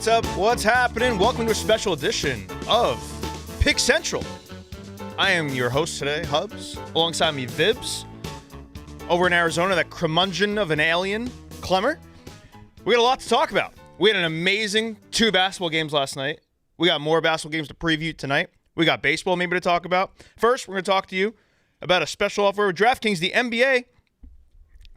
What's up? What's happening? Welcome to a special edition of Pick Central. I am your host today, Hubs. Alongside me, Vibs. Over in Arizona, that curmudgeon of an alien, Clemmer. We got a lot to talk about. We had an amazing 2 basketball games last night. We got more basketball games to preview tonight. We got baseball maybe to talk about. First, we're going to talk to you about a special offer with DraftKings, the NBA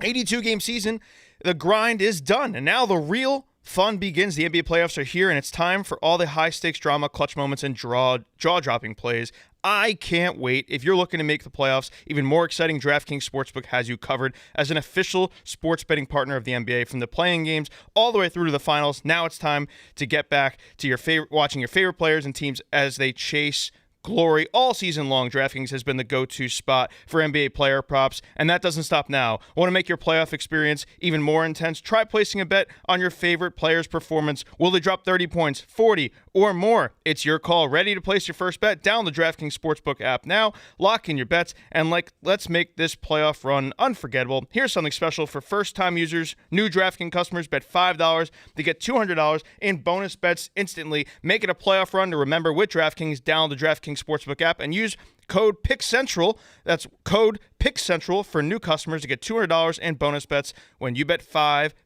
82-game season. The grind is done, and now the real fun begins. The NBA playoffs are here, and it's time for all the high-stakes drama, clutch moments, and jaw-dropping plays. I can't wait. If you're looking to make the playoffs even more exciting, DraftKings Sportsbook has you covered as an official sports betting partner of the NBA. From the playing games all the way through to the finals, now it's time to get back to watching your favorite players and teams as they chase glory all season long. DraftKings has been the go-to spot for NBA player props, and that doesn't stop now. Want to make your playoff experience even more intense? Try placing a bet on your favorite player's performance. Will they drop 30 points, 40, or more? It's your call. Ready to place your first bet? Download the DraftKings Sportsbook app now. Lock in your bets, and let's make this playoff run unforgettable. Here's something special for first-time users. New DraftKings customers bet $5 to get $200 in bonus bets instantly. Make it a playoff run to remember with DraftKings. Download the DraftKings Sportsbook app and use code PICKCENTRAL. That's code PICKCENTRAL for new customers to get $200 in bonus bets when you bet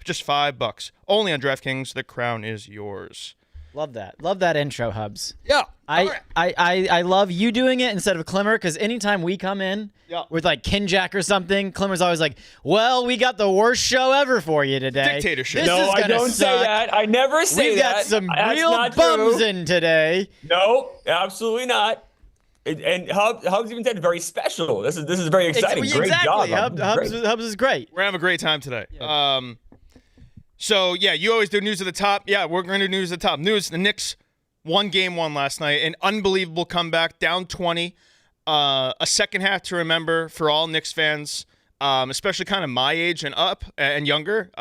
just $5. Only on DraftKings. The crown is yours. Love that. Love that intro, Hubs. Yeah. I love you doing it instead of Clemmer, because anytime we come in with like Kinjack or something, Clemmer's always like, well, we got the worst show ever for you today. Dictatorship. No, I don't say that. I never say We've that. got some That's real not bums true. in today. No, absolutely not. And Hubs even said very special. This is very exciting. Great exactly. job. Hubs is great. We're having a great time today. So, you always do news at the top. Yeah, we're going to do news at the top. News, the Knicks won game 1 last night. An unbelievable comeback, down 20. A second half to remember for all Knicks fans, especially kind of my age and up and younger.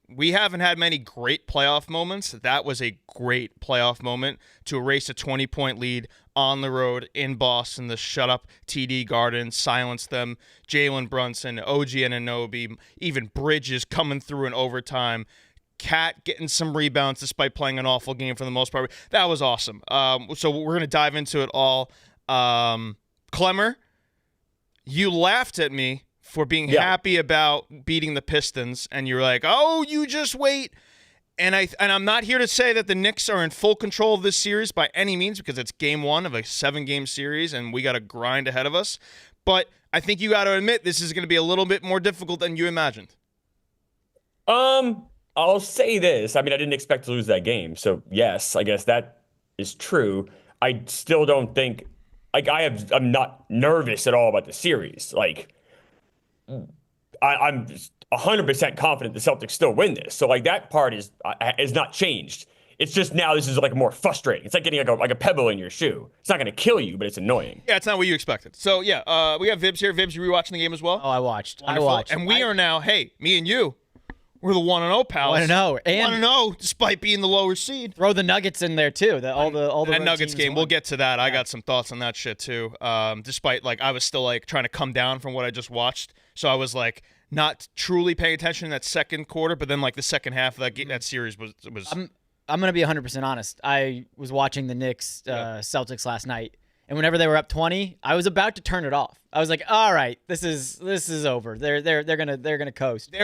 We haven't had many great playoff moments. That was a great playoff moment to erase a 20-point lead on the road in Boston. The shut-up TD Garden silenced them. Jalen Brunson, OG Anunoby, even Bridges coming through in overtime. Cat getting some rebounds despite playing an awful game for the most part. That was awesome. So we're going to dive into it all. Clemmer, you laughed at me for being happy about beating the Pistons, and you're like, oh, you just wait. And I'm not here to say that the Knicks are in full control of this series by any means, because it's game 1 of a 7-game series, and we got a grind ahead of us. But I think you got to admit this is going to be a little bit more difficult than you imagined. I'll say this. I mean, I didn't expect to lose that game. So, yes, I guess that is true. I still don't think – I'm not nervous at all about the series. I'm just 100% confident the Celtics still win this. So, that part is not changed. It's just now this is more frustrating. It's like getting like a pebble in your shoe. It's not going to kill you, but it's annoying. Yeah, it's not what you expected. So, we have Vibs here. Vibs, you rewatching the game as well? Oh, I watched. Wonderful. And we are now, me and you, we're the 1-0 pals. 1-0. And 1-0 despite being the lower seed. throw the Nuggets in there, too. All the that Nuggets game, we'll get to that. Yeah. I got some thoughts on that shit, too. Despite, I was still, trying to come down from what I just watched. So I was, not truly paying attention in that second quarter, but then, the second half of that series was I'm going to be 100% honest. I was watching the Knicks Celtics last night, and whenever they were up 20, I was about to turn it off. I was like, all right, this is over. They're going to coast.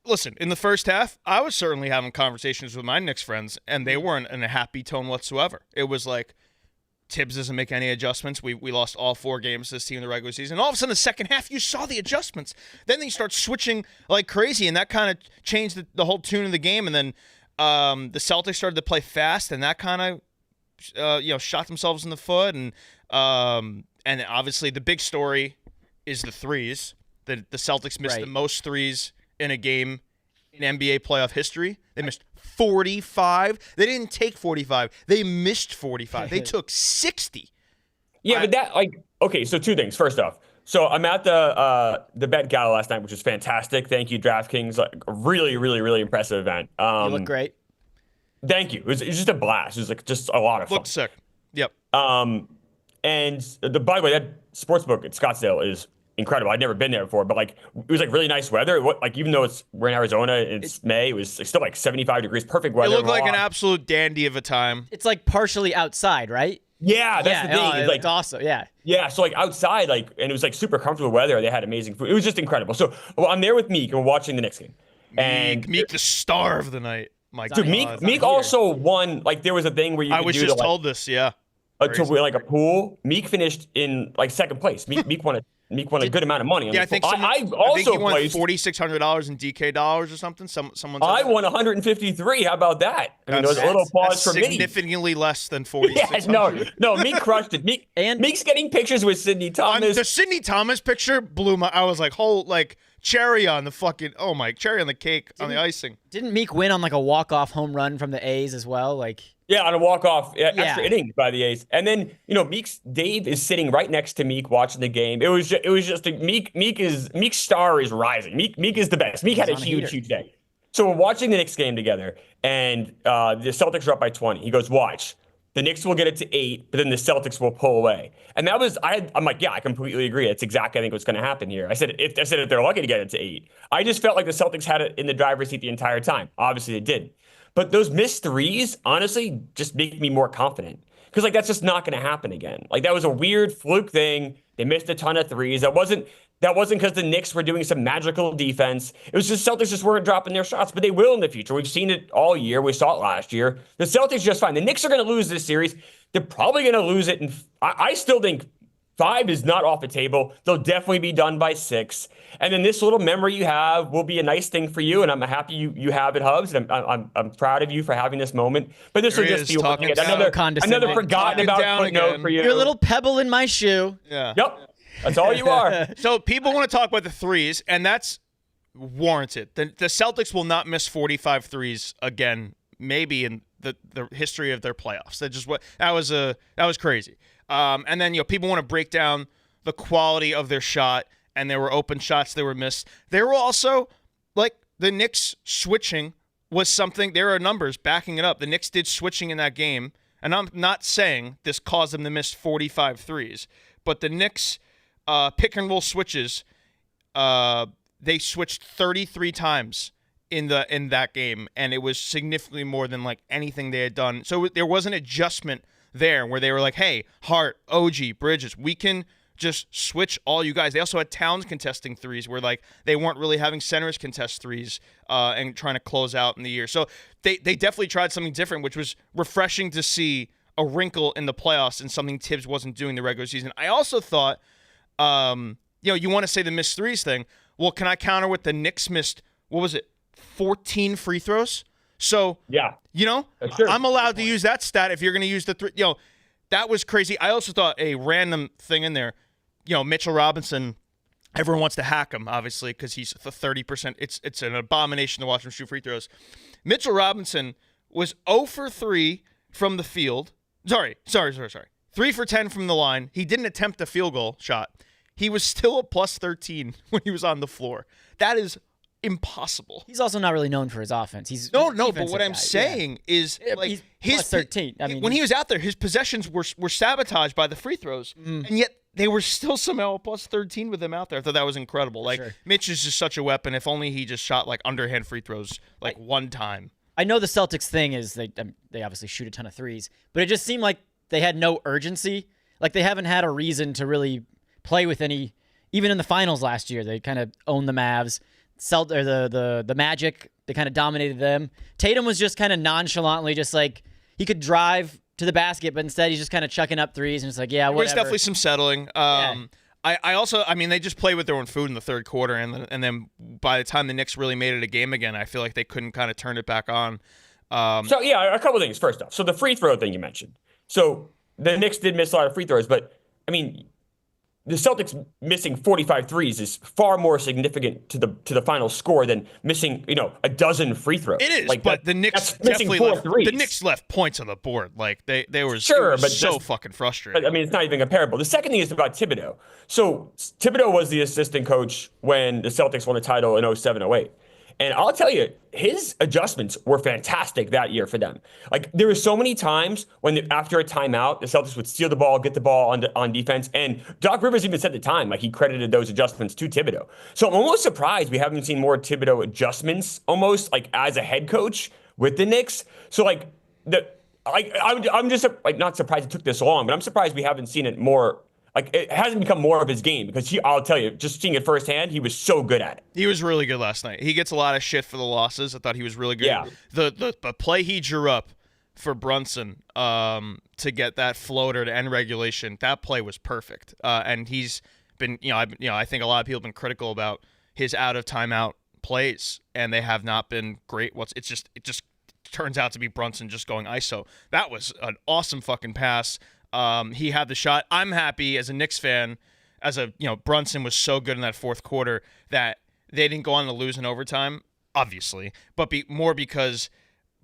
Listen, in the first half, I was certainly having conversations with my Knicks friends, and they weren't in a happy tone whatsoever. It was like, Tibbs doesn't make any adjustments. We lost all 4 games to this team in the regular season. And all of a sudden, the second half, you saw the adjustments. Then they start switching like crazy, and that kind of changed the whole tune of the game. And then the Celtics started to play fast, and that kind of shot themselves in the foot. And obviously, the big story is the threes. The Celtics missed the most threes in a game in NBA playoff history. They missed 45. They didn't take 45. They missed 45. They took 60. Yeah, but that okay, so 2 things. First off, so I'm at the bet gala last night, which was fantastic. Thank you, DraftKings. A really, really, really impressive event. You look great. Thank you. It was just a blast. It was just a lot of fun. Looked sick. Yep. And by the way, that sportsbook at Scottsdale is incredible. I'd never been there before, but like it was like really nice weather. Like even though we're in Arizona, it's May. It was still like 75 degrees, perfect weather. It looked like an absolute dandy of a time. It's like partially outside, right? Yeah, that's the thing. It's like awesome. Yeah. So like outside, like, and it was like super comfortable weather. They had amazing food. It was just incredible. So I'm there with Meek and we're watching the Knicks game. And Meek, the star of the night. My dude, God. Meek also won. Like there was a thing where you. I was just told this. Yeah. To win like a pool. Meek finished in like second place. Meek won a good amount of money. Yeah, I think I also he won placed $4,600 in DK dollars or something. Someone. I won 153. How about that? I mean, there was a little pause for me. Significantly less than 46. Yeah, no, Meek crushed it. Meek's getting pictures with Sidney Thomas. The Sidney Thomas picture blew my. I was like, cherry on the fucking. Oh my, cherry on the cake on the icing. Didn't Meek win on like a walk-off home run from the A's as well? Like. Yeah, on a walk-off extra innings by the A's. And then, Dave is sitting right next to Meek watching the game. It was just Meek's star is rising. Meek is the best. Meek had a huge day. So we're watching the Knicks game together, and the Celtics are up by 20. He goes, watch. The Knicks will get it to 8, but then the Celtics will pull away. And that was, I'm like, yeah, I completely agree. That's exactly, I think, what's going to happen here. I said if they're lucky to get it to 8. I just felt like the Celtics had it in the driver's seat the entire time. Obviously, they did. But those missed threes, honestly, just make me more confident. Because, like, that's just not going to happen again. Like, that was a weird fluke thing. They missed a ton of threes. That wasn't because the Knicks were doing some magical defense. It was just Celtics just weren't dropping their shots, but they will in the future. We've seen it all year. We saw it last year. The Celtics just fine. The Knicks are going to lose this series. They're probably going to lose it. And I still think 5 is not off the table. They'll definitely be done by 6. And then this little memory you have will be a nice thing for you. And I'm happy you have it, Hubs. And I'm proud of you for having this moment. But this will just be another forgotten about footnote for you. You're a little pebble in my shoe. Yeah. Yep. That's all you are. So people want to talk about the threes, and that's warranted. The Celtics will not miss 45 threes again, maybe in the history of their playoffs. That was crazy. And then people want to break down the quality of their shot, and there were open shots that were missed. There were also, like, the Knicks switching was something. There are numbers backing it up. The Knicks did switching in that game, and I'm not saying this caused them to miss 45 threes, but the Knicks pick and roll switches, they switched 33 times in that game, and it was significantly more than like anything they had done. So there was an adjustment there where they were like, hey, Hart, OG, Bridges, we can just switch all you guys. They also had Towns contesting threes where like they weren't really having centers contest threes and trying to close out in the year. So they definitely tried something different, which was refreshing to see a wrinkle in the playoffs and something Tibbs wasn't doing the regular season. I also thought, you want to say the missed threes thing. Well, can I counter with the Knicks missed, 14 free throws? So, yeah, sure. I'm allowed to use that stat if you're going to use the three. That was crazy. I also thought a random thing in there, Mitchell Robinson, everyone wants to hack him, obviously, because he's the 30%. It's an abomination to watch him shoot free throws. Mitchell Robinson was 0 for 3 from the field. Sorry. 3 for 10 from the line. He didn't attempt a field goal shot. He was still a plus 13 when he was on the floor. That is impossible. He's also not really known for his offense. He's no. But what I'm saying is, like, he's his plus 13. I mean, when he was out there, his possessions were sabotaged by the free throws, and yet they were still somehow a plus 13 with him out there. I thought that was incredible. Like, sure. Mitch is just such a weapon. If only he just shot like underhand free throws like one time. I know the Celtics thing is they obviously shoot a ton of threes, but it just seemed like they had no urgency. Like they haven't had a reason to really play with any. Even in the finals last year, they kind of owned the Mavs. The Magic, they kind of dominated them. Tatum was just kind of nonchalantly just like he could drive to the basket, but instead he's just kind of chucking up threes and it's like, yeah, whatever. There's definitely some settling. I also, they just played with their own food in the third quarter, and then by the time the Knicks really made it a game again, I feel like they couldn't kind of turn it back on. A couple things. First off, so the free throw thing you mentioned. So the Knicks did miss a lot of free throws, but the Celtics missing 45 threes is far more significant to the final score than missing, a dozen free throws. It is, but the Knicks definitely the Knicks left points on the board. Like they were so fucking frustrated. But, it's not even comparable. The second thing is about Thibodeau. So Thibodeau was the assistant coach when the Celtics won the title in 07-08. And I'll tell you, his adjustments were fantastic that year for them. Like, there were so many times when after a timeout, the Celtics would steal the ball, get the ball on defense. And Doc Rivers even said at the time, like, he credited those adjustments to Thibodeau. So I'm almost surprised we haven't seen more Thibodeau adjustments almost like as a head coach with the Knicks. So like I'm just like not surprised it took this long, but I'm surprised we haven't seen it more. Like, it hasn't become more of his game because I'll tell you, just seeing it firsthand, he was so good at it. He was really good last night. He gets a lot of shit for the losses. I thought he was really good. Yeah. The play he drew up for Brunson to get that floater to end regulation, that play was perfect. And he's been, I think a lot of people have been critical about his out of timeout plays, and they have not been great. It just turns out to be Brunson just going ISO. That was an awesome fucking pass. He had the shot. I'm happy as a Knicks fan, Brunson was so good in that fourth quarter that they didn't go on to lose in overtime, obviously, but more because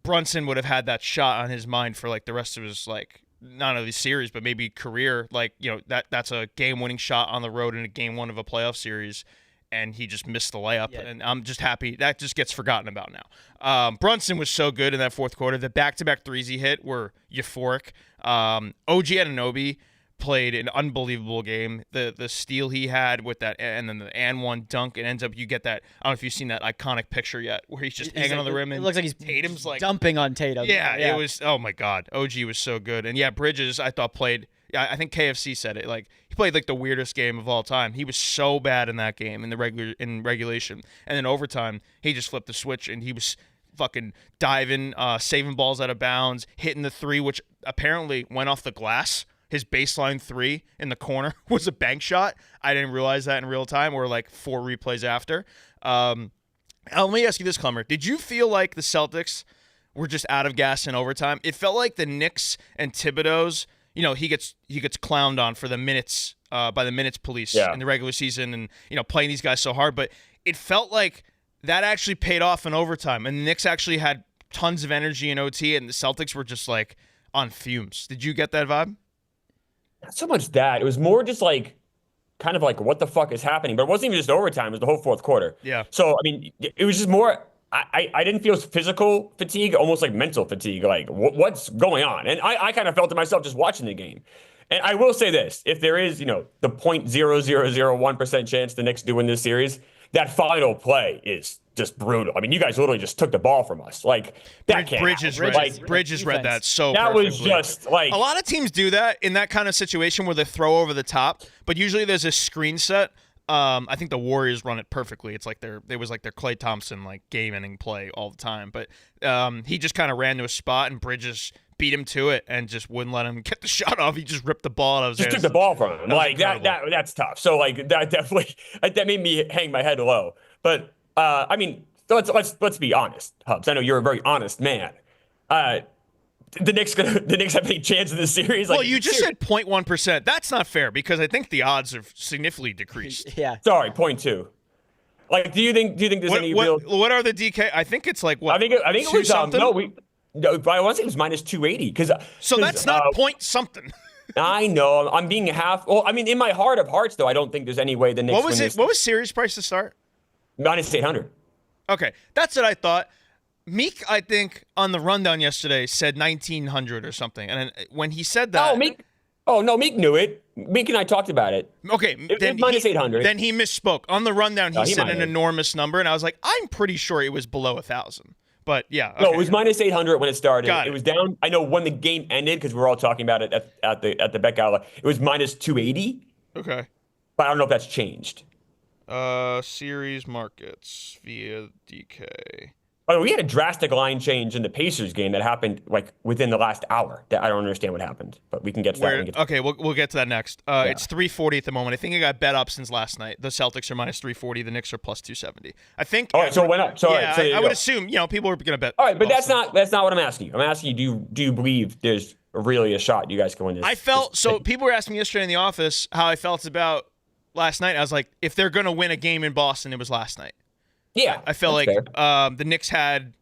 Brunson would have had that shot on his mind for like the rest of his, like, not only series, but maybe career. Like, that's a game-winning shot on the road in a game one of a playoff series, and he just missed the layup. Yeah. And I'm just happy that just gets forgotten about now. Brunson was so good in that fourth quarter. The back-to-back threes he hit were euphoric. OG Anunoby played an unbelievable game. The steal he had with that, and then the and one dunk, it ends up you get that. I don't know if you've seen that iconic picture yet, where he's just hanging on the rim. And it looks like he's Tatum's like dumping on Tatum. Yeah, it was. Oh my God, OG was so good. And yeah, Bridges I thought played. Yeah, I think KFC said it. Like, he played like the weirdest game of all time. He was so bad in that game in regulation, and then overtime he just flipped the switch and he was fucking diving, saving balls out of bounds, hitting the three, which apparently went off the glass. His baseline three in the corner was a bank shot. I didn't realize that in real time, or like 4 replays after. Let me ask you this, Clemmer. Did you feel like the Celtics were just out of gas in overtime? It felt like the Knicks and Thibodeau's, he gets clowned on for the minutes by the minutes police in the regular season, and playing these guys so hard. But it felt like that actually paid off in overtime, and the Knicks actually had tons of energy in OT, and the Celtics were just like on fumes. Did you get that vibe? Not so much that. It was more just like kind of like what the fuck is happening. But it wasn't even just overtime. It was the whole fourth quarter. Yeah. So I mean, it was just more. I didn't feel physical fatigue, almost like mental fatigue. Like, what's going on? And I kind of felt it myself just watching the game. And I will say this: if there is, the 0.0001% chance the Knicks do win this series, that final play is just brutal. I mean, you guys literally just took the ball from us. Like, that can't happen. Bridges read that so that perfectly. Was just like, a lot of teams do that in that kind of situation where they throw over the top, but usually there's a screen set. I think the Warriors run it perfectly. It's like their Klay Thompson like game-ending play all the time. But he just kind of ran to a spot and Bridges beat him to it and just wouldn't let him get the shot off. He just ripped the ball out of his hands. Just took the ball from him. Like that's tough. So like that definitely that made me hang my head low. But I mean, let's be honest, Hubs. I know you're a very honest man. The Knicks have any chance in this series? Well, you just said 0.1%. That's not fair because I think the odds have significantly decreased. Yeah. Sorry, 0.2. Like, do you think there's any real? What are the DK? I think it's like what? I think it was something. No, I want to say it was minus 280 So that's not point something. I know. I'm being half. Well, I mean, in my heart of hearts, though, I don't think there's any way the Knicks. What was it? What was series price to start? Minus 800. Okay, that's what I thought. Meek, I think, on the rundown yesterday said 1,900 or something, and when he said that, Meek knew it. Meek and I talked about it. Okay, then minus 800. Then he misspoke on the rundown. He said an enormous number, and I was like, I'm pretty sure it was below 1,000. But yeah, okay. No, it was minus 800 when it started. It was down. I know when the game ended because we were all talking about it at the bet gala. It was minus 280. Okay, but I don't know if that's changed. Series markets via DK. Oh, we had a drastic line change in the Pacers game that happened like within the last hour. That I don't understand what happened, but we can get to that. Okay, we'll get to that next. It's 340 at the moment. I think it got bet up since last night. The Celtics are minus 340. The Knicks are plus 270. I think. All right, so it went up. So, I would assume people are going to bet. All right, but that's not what I'm asking you. I'm asking you, do you believe there's really a shot you guys can win this? I felt so. People were asking me yesterday in the office how I felt about last night. I was like, if they're going to win a game in Boston, it was last night. Yeah, I felt like the Knicks had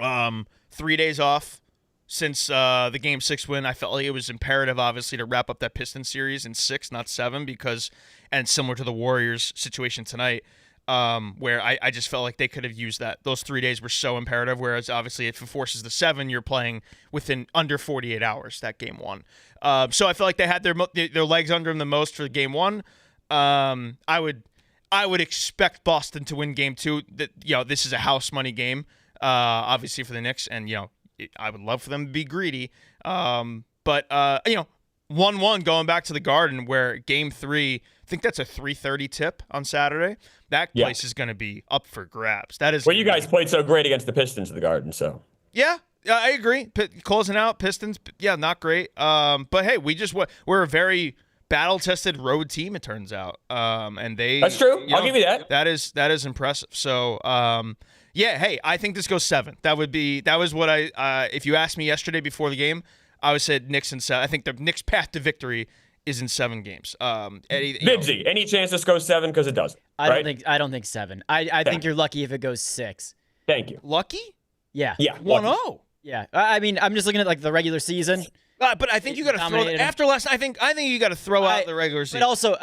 3 days off since the Game 6 win. I felt like it was imperative, obviously, to wrap up that Pistons series in 6, not 7, and similar to the Warriors situation tonight, where I just felt like they could have used that. Those 3 days were so imperative, whereas obviously if it forces the 7, you're playing within under 48 hours, that game 1. So I feel like they had their legs under them the most for game 1. I would expect Boston to win game 2. That this is a house money game, obviously for the Knicks, and I would love for them to be greedy. But 1-1 going back to the Garden, where game 3, I think that's a 3:30 tip on Saturday. That place is going to be up for grabs. That is. Well, you guys played so great against the Pistons at the Garden, so. Yeah, I agree. Closing out Pistons, not great. But hey, we're a very battle-tested road team, it turns out. And that's true. I'll give you that. That is impressive. So, hey, I think this goes 7. That was what if you asked me yesterday before the game, I would say Knicks in 7. I think the Knicks' path to victory is in 7 games. Bibbsy, any chance this goes 7? Because it doesn't. I don't think 7. I think you're lucky if it goes 6. Thank you. Lucky? Yeah. Yeah. 1-0. Yeah. I mean, I'm just looking at like the regular season. But I think you got to throw after last. I think you got to throw out the regular season. But also,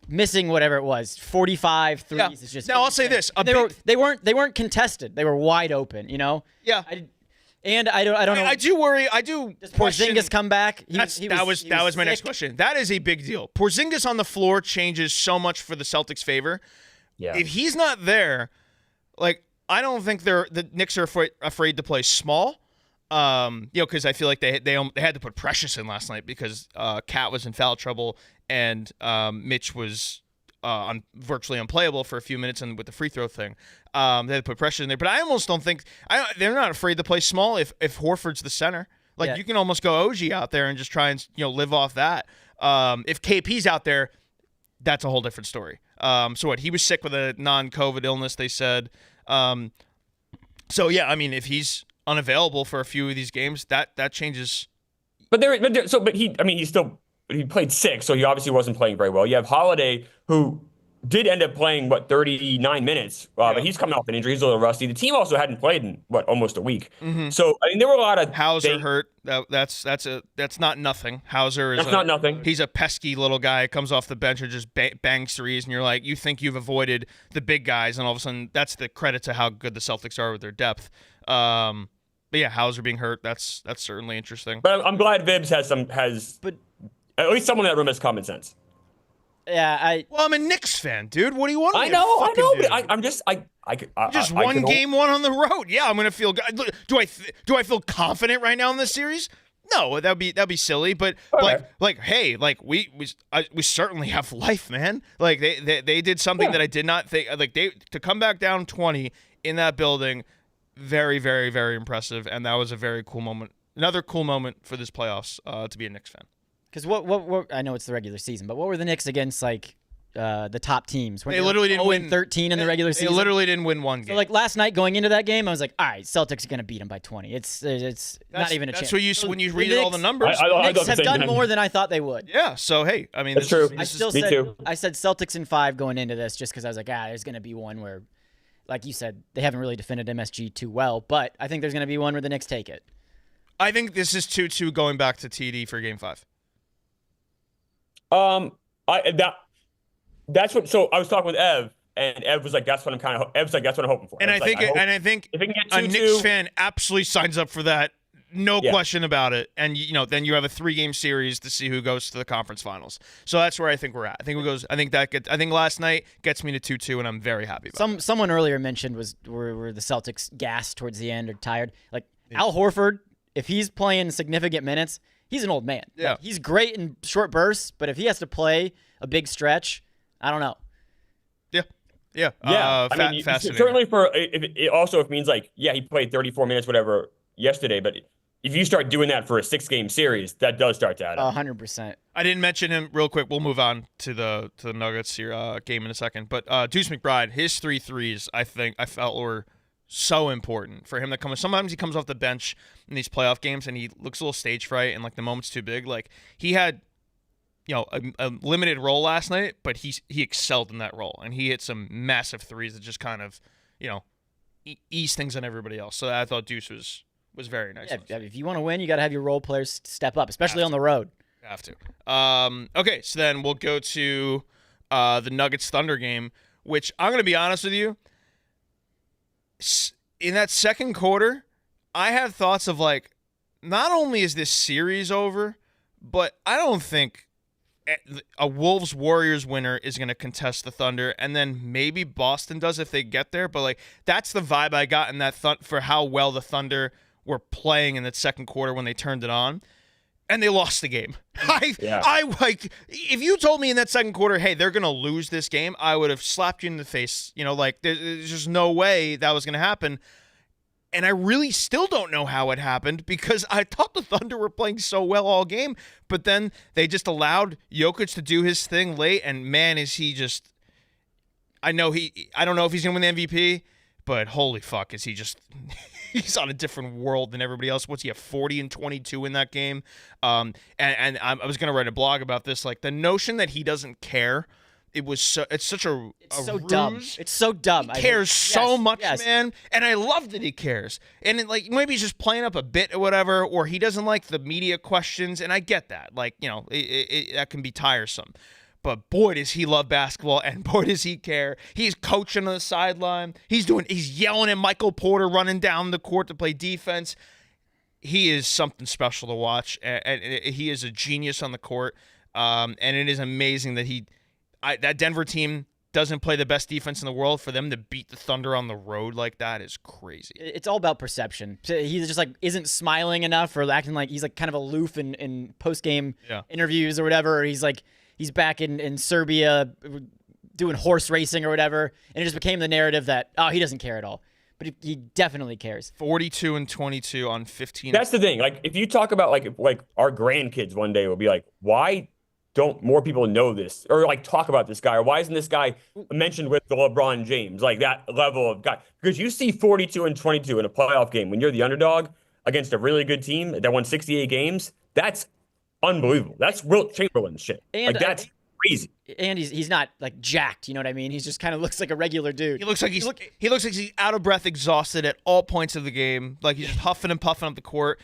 missing whatever it was, 45 threes is just. Now I'll say this: they weren't contested. They were wide open. Yeah. I don't know. I do worry. Does Porzingis come back? That was my next question. That is a big deal. Porzingis on the floor changes so much for the Celtics' favor. Yeah. If he's not there, I don't think the Knicks are afraid to play small. Because I feel like they had to put Precious in last night because Cat was in foul trouble and Mitch was virtually unplayable for a few minutes, and with the free throw thing, they had to put Precious in there. But I almost don't think they're not afraid to play small if Horford's the center. You can almost go OG out there and just try and live off that. If KP's out there, that's a whole different story. He was sick with a non-COVID illness, they said. If he's unavailable for a few of these games, that changes. But he played 6, so he obviously wasn't playing very well. You have Holiday, who did end up playing 39 minutes, but he's coming off an injury. He's a little rusty. The team also hadn't played in almost a week. Mm-hmm. So there were a lot of Hauser hurt. That's not nothing. Hauser is not nothing. He's a pesky little guy. Comes off the bench and just bangs threes, and you're like, you think you've avoided the big guys, and all of a sudden that's the credit to how good the Celtics are with their depth. But yeah, Hauser being hurt, that's certainly interesting. But I'm glad Vibbs has at least someone in that room has common sense. Yeah, I'm a Knicks fan, dude. What do you want? I know, do? but I'm just just won game 1 on the road. Yeah, I'm gonna feel good. Do I feel confident right now in this series? No, that'd be silly. But okay. we certainly have life, man. They did something that I did not think. To come back down 20 in that building. Very, very, very impressive, and that was a very cool moment. Another cool moment for this playoffs to be a Knicks fan. Because what I know it's the regular season, but what were the Knicks against the top teams? They literally didn't win 13 in the regular season. They literally didn't win one game. So last night going into that game, I was like, all right, Celtics are going to beat them by 20. It's not even a chance. That's when you read all the numbers. The Knicks have done more than I thought they would. Yeah. So hey, I mean, that's true. I said Celtics in 5 going into this just because I was like, there's going to be one where. Like you said, they haven't really defended MSG too well, but I think there's going to be one where the Knicks take it. I think this is 2-2 going back to TD for Game 5. That's what. So I was talking with Ev, and Ev was like, "That's what I'm hoping for." And I think if it can get 2-2, a Knicks fan absolutely signs up for that. No question about it. And then you have a 3-game series to see who goes to the conference finals. So that's where I think we're at. I think last night gets me to 2-2, and I'm very happy about it. Someone earlier mentioned were the Celtics gassed towards the end or tired. Al Horford, if he's playing significant minutes, he's an old man. Yeah. He's great in short bursts, but if he has to play a big stretch, I don't know. Yeah. Fascinating. Certainly it means he played 34 minutes, whatever, yesterday, but if you start doing that for a 6-game series, that does start to add up. 100%. I didn't mention him real quick. We'll move on to the Nuggets here game in a second. But Deuce McBride, his 3 threes, I felt were so important for him to come. Sometimes he comes off the bench in these playoff games and he looks a little stage fright and the moment's too big. He had a limited role last night, but he excelled in that role and he hit some massive threes that just kind of ease things on everybody else. So I thought Deuce was very nice. Yeah, if you want to win, you got to have your role players step up, especially on the road. Have to. Okay, so then we'll go to the Nuggets Thunder game which I'm going to be honest with you, in that second quarter, I had thoughts of like, not only is this series over, but I don't think a Wolves-Warriors winner is going to contest the Thunder, and then maybe Boston does if they get there. But like, that's the vibe I got in that for how well the Thunder were playing in that second quarter when they turned it on, and they lost the game. I like, if you told me in that second quarter, hey, they're going to lose this game, I would have slapped you in the face. You know, like there's just no way that was going to happen. And I really still don't know how it happened because I thought the Thunder were playing so well all game, but then they just allowed Jokic to do his thing late, and man, is he just – I don't know if he's going to win the MVP, but holy fuck, is he just – he's on a different world than everybody else. What's he have, 40 and 22 in that game? And I was going to write a blog about this, like the notion that he doesn't care – it's so ruse. Dumb. It's so dumb. He cares so much, man. And I love that he cares. And maybe he's just playing up a bit or whatever, or he doesn't like the media questions. And I get that. Like, you know, that can be tiresome. But boy, does he love basketball, and boy, does he care. He's coaching on the sideline. He's yelling at Michael Porter running down the court to play defense. He is something special to watch. And he is a genius on the court. And it is amazing that that Denver team doesn't play the best defense in the world. For them to beat the Thunder on the road like that is crazy. It's all about perception. He's just like isn't smiling enough, or acting like he's like kind of aloof in post-game interviews or whatever. Or he's back in Serbia doing horse racing or whatever, and it just became the narrative that he doesn't care at all. But he definitely cares. 42 and 22 on 15. That's the thing. Like if you talk about like our grandkids one day will be like, why don't more people know this or like talk about this guy? Or why isn't this guy mentioned with the LeBron James, like that level of guy? Because you see 42 and 22 in a playoff game when you're the underdog against a really good team that won 68 games. That's unbelievable. That's Wilt Chamberlain shit. And that's crazy. And he's not like jacked, you know what I mean? He just kind of looks like a regular dude. He looks like he's out of breath, exhausted at all points of the game. Like he's just huffing and puffing up the court.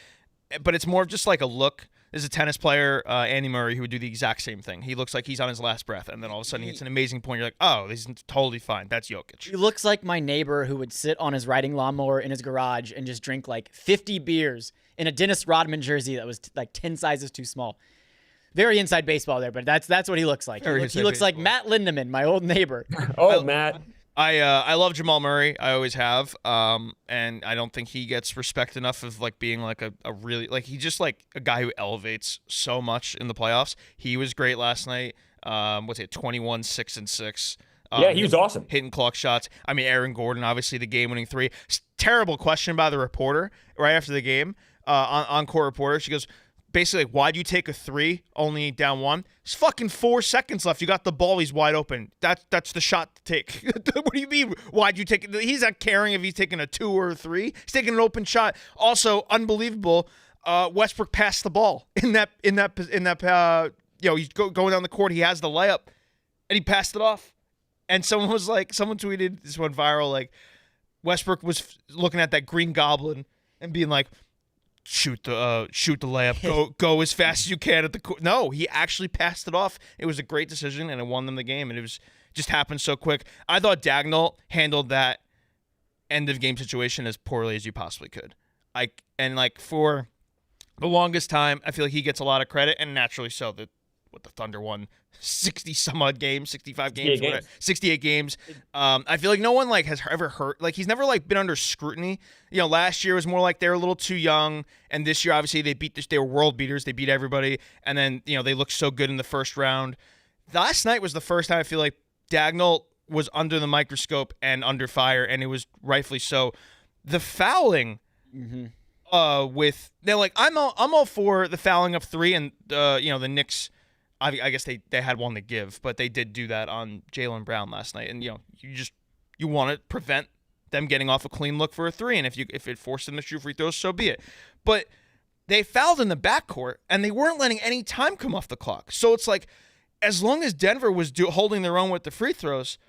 But it's more of just like a look. There's a tennis player, Andy Murray, who would do the exact same thing. He looks like he's on his last breath, and then all of a sudden it's an amazing point. You're like, oh, he's totally fine. That's Jokic. He looks like my neighbor who would sit on his riding lawnmower in his garage and just drink like 50 beers in a Dennis Rodman jersey that was like 10 sizes too small. Very inside baseball there, but that's what he looks like. He looks like Matt Lindemann, my old neighbor. Matt. I love Jamal Murray. I always have. And I don't think he gets respect enough of like being like a really like he's just like a guy who elevates so much in the playoffs. He was great last night. 21, 6 and 6. Yeah, he was awesome. Hitting clock shots. I mean, Aaron Gordon, obviously the game-winning 3. Terrible question by the reporter right after the game. On-court reporter, she goes, basically, like, why'd you take a 3 only down 1? It's fucking 4 seconds left. You got the ball. He's wide open. That's the shot to take. What do you mean? Why'd you take it? He's not caring if he's taking a 2 or a 3. He's taking an open shot. Also, unbelievable. Westbrook passed the ball in that. He's going down the court. He has the layup, and he passed it off. And someone tweeted this one viral. Like Westbrook was looking at that Green Goblin and being like, shoot the layup, go as fast as you can at the court. No, he actually passed it off. It was a great decision, and it won them the game, and it was just happened so quick. I thought Dagnall handled that end of game situation as poorly as you possibly could. For the longest time, I feel like he gets a lot of credit, and naturally so. The Thunder won 60 some odd games, 65 games, 68 games. I feel like no one has ever hurt. Like he's never been under scrutiny. You know, last year was more like they were a little too young, and this year obviously they were world beaters. They beat everybody, and then they looked so good in the first round. Last night was the first time I feel like Dagnall was under the microscope and under fire, and it was rightfully so. The fouling. Mm-hmm. I'm all for the fouling of 3, and the Knicks. I guess they had one to give, but they did do that on Jaylen Brown last night. And, you want to prevent them getting off a clean look for a 3. And if it forced them to shoot free throws, so be it. But they fouled in the backcourt, and they weren't letting any time come off the clock. So it's like, as long as Denver was holding their own with the free throws,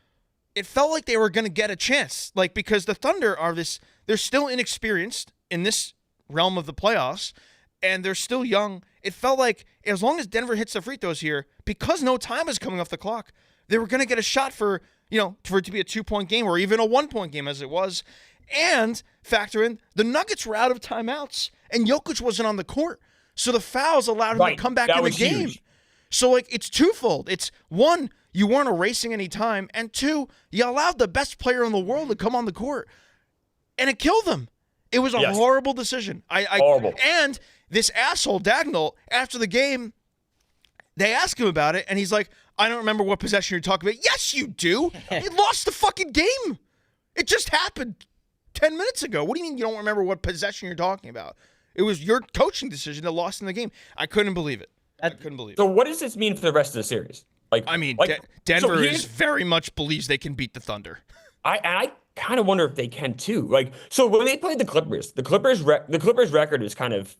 it felt like they were going to get a chance. Like, because the Thunder they're still inexperienced in this realm of the playoffs, and they're still young. It felt like as long as Denver hits the free throws here, because no time is coming off the clock, they were going to get a shot for for it to be a 2-point game or even a 1-point game as it was, and factor in the Nuggets were out of timeouts and Jokic wasn't on the court. So the fouls allowed him to come back in the game. Huge. So, it's twofold. It's, one, you weren't erasing any time, and two, you allowed the best player in the world to come on the court, and it killed them. It was a horrible decision. Horrible. And this asshole, Dagnall, after the game, they asked him about it, and he's like, I don't remember what possession you're talking about. Yes, you do. You lost the fucking game. It just happened 10 minutes ago. What do you mean you don't remember what possession you're talking about? It was your coaching decision that lost in the game. I couldn't believe it. So what does this mean for the rest of the series? Denver very much believes they can beat the Thunder. I kind of wonder if they can too. So when they played the Clippers record is kind of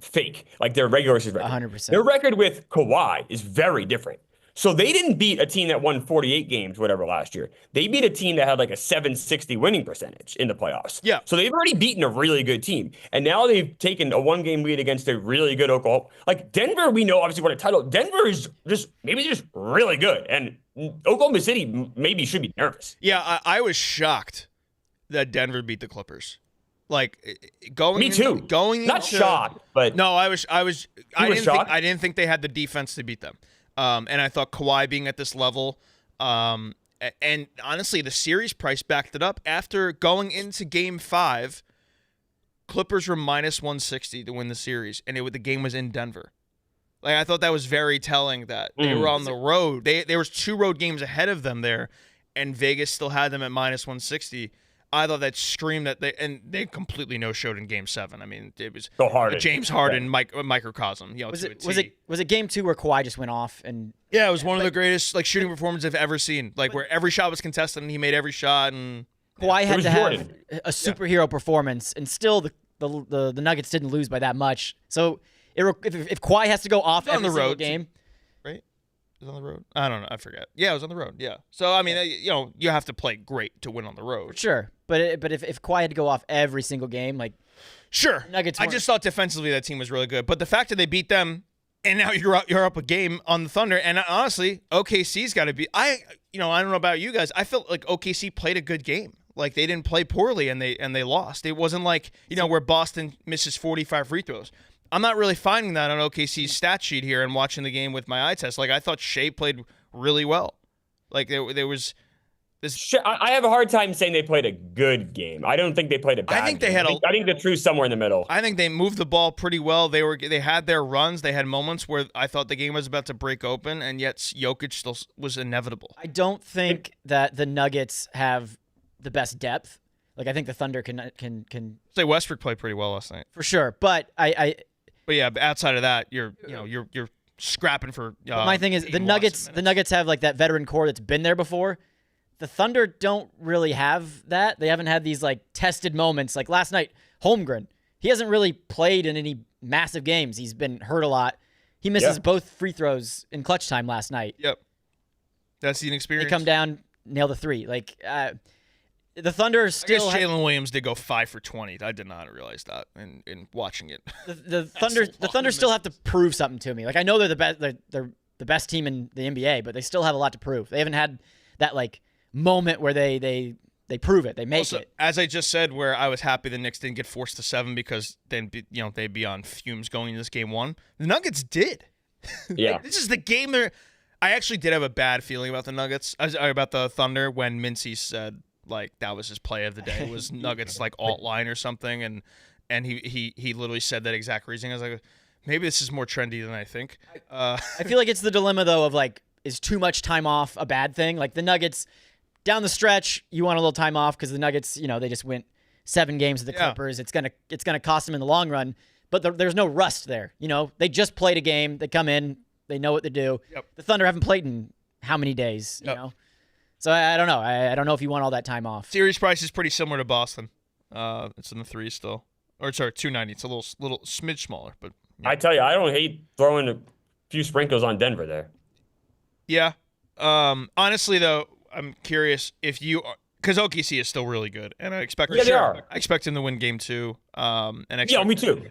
fake, like their regular season record. 100%. Their record with Kawhi is very different. So they didn't beat a team that won 48 games, whatever, last year. They beat a team that had like a 760 winning percentage in the playoffs. Yeah. So they've already beaten a really good team. And now they've taken a 1-game lead against a really good Oklahoma. Like Denver, we know obviously won a title. Denver is just really good. And Oklahoma City maybe should be nervous. Yeah, I was shocked that Denver beat the Clippers. Me too. Not shocked, but no, I was. I didn't think they had the defense to beat them. And I thought Kawhi being at this level, and honestly, the series price backed it up. After going into Game 5, Clippers were minus 160 to win the series, and the game was in Denver. I thought that was very telling that they were on the road. There was 2 road games ahead of them there, and Vegas still had them at minus 160. I thought that screamed that they completely no-showed in Game 7. I mean, it was a James Harden microcosm. Was it Game 2 where Kawhi just went off and? Yeah, it was one of the greatest shooting performances I've ever seen. Where every shot was contested and he made every shot. And Kawhi had to have a superhero performance, and still the Nuggets didn't lose by that much. So if Kawhi has to go off every single game, right? It was on the road. I don't know. I forget. Yeah, it was on the road. Yeah. So I mean, you have to play great to win on the road. Sure. But if Kawhi had to go off every single game, sure. Nuggets. I just thought defensively that team was really good. But the fact that they beat them, and now you're up a game on the Thunder, and honestly, OKC's got to be. I don't know about you guys. I felt like OKC played a good game. They didn't play poorly, and they lost. It wasn't where Boston misses 45 free throws. I'm not really finding that on OKC's stat sheet here and watching the game with my eye test. I thought Shea played really well. There was. I have a hard time saying they played a good game. I don't think they played a bad game. I think the truth's somewhere in the middle. I think they moved the ball pretty well. They had their runs. They had moments where I thought the game was about to break open, and yet Jokic still was inevitable. I don't think that the Nuggets have the best depth. I think the Thunder can. Say Westbrook played pretty well last night for sure, but But yeah, outside of that, you're scrapping for. My thing is the Nuggets. The Nuggets have that veteran core that's been there before. The Thunder don't really have that. They haven't had these tested moments. Last night, Holmgren, he hasn't really played in any massive games. He's been hurt a lot. He misses both free throws in clutch time last night. Yep. That's the inexperience. They come down, nail the 3. The Thunder still. I guess Jalen Williams did go 5 for 20. I did not realize that in watching it. The Thunder still have to prove something to me. I know they're the best. They're the best team in the NBA, but they still have a lot to prove. They haven't had that moment where they prove it. They make it. As I just said, where I was happy the Knicks didn't get forced to 7 because then they'd be on fumes going into this Game 1. The Nuggets did. Yeah. This is the game there. I actually did have a bad feeling about the Nuggets, about the Thunder, when Mincy said that was his play of the day. It was Nuggets alt line or something, and he literally said that exact reasoning. I was like, maybe this is more trendy than I think. I feel like it's the dilemma though of is too much time off a bad thing? The Nuggets. Down the stretch, you want a little time off because the Nuggets, they just went 7 games with the Clippers. It's gonna cost them in the long run, but there's no rust there. They just played a game. They come in, they know what to do. Yep. The Thunder haven't played in how many days? You know, so I don't know. I don't know if you want all that time off. Series price is pretty similar to Boston. It's in the 3 still, or sorry, 290. It's a little smidge smaller, but I tell you, I don't hate throwing a few sprinkles on Denver there. Yeah. Honestly, though. I'm curious if you are, because OKC is still really good, and I expect they are. I expect them to win Game 2. Me too.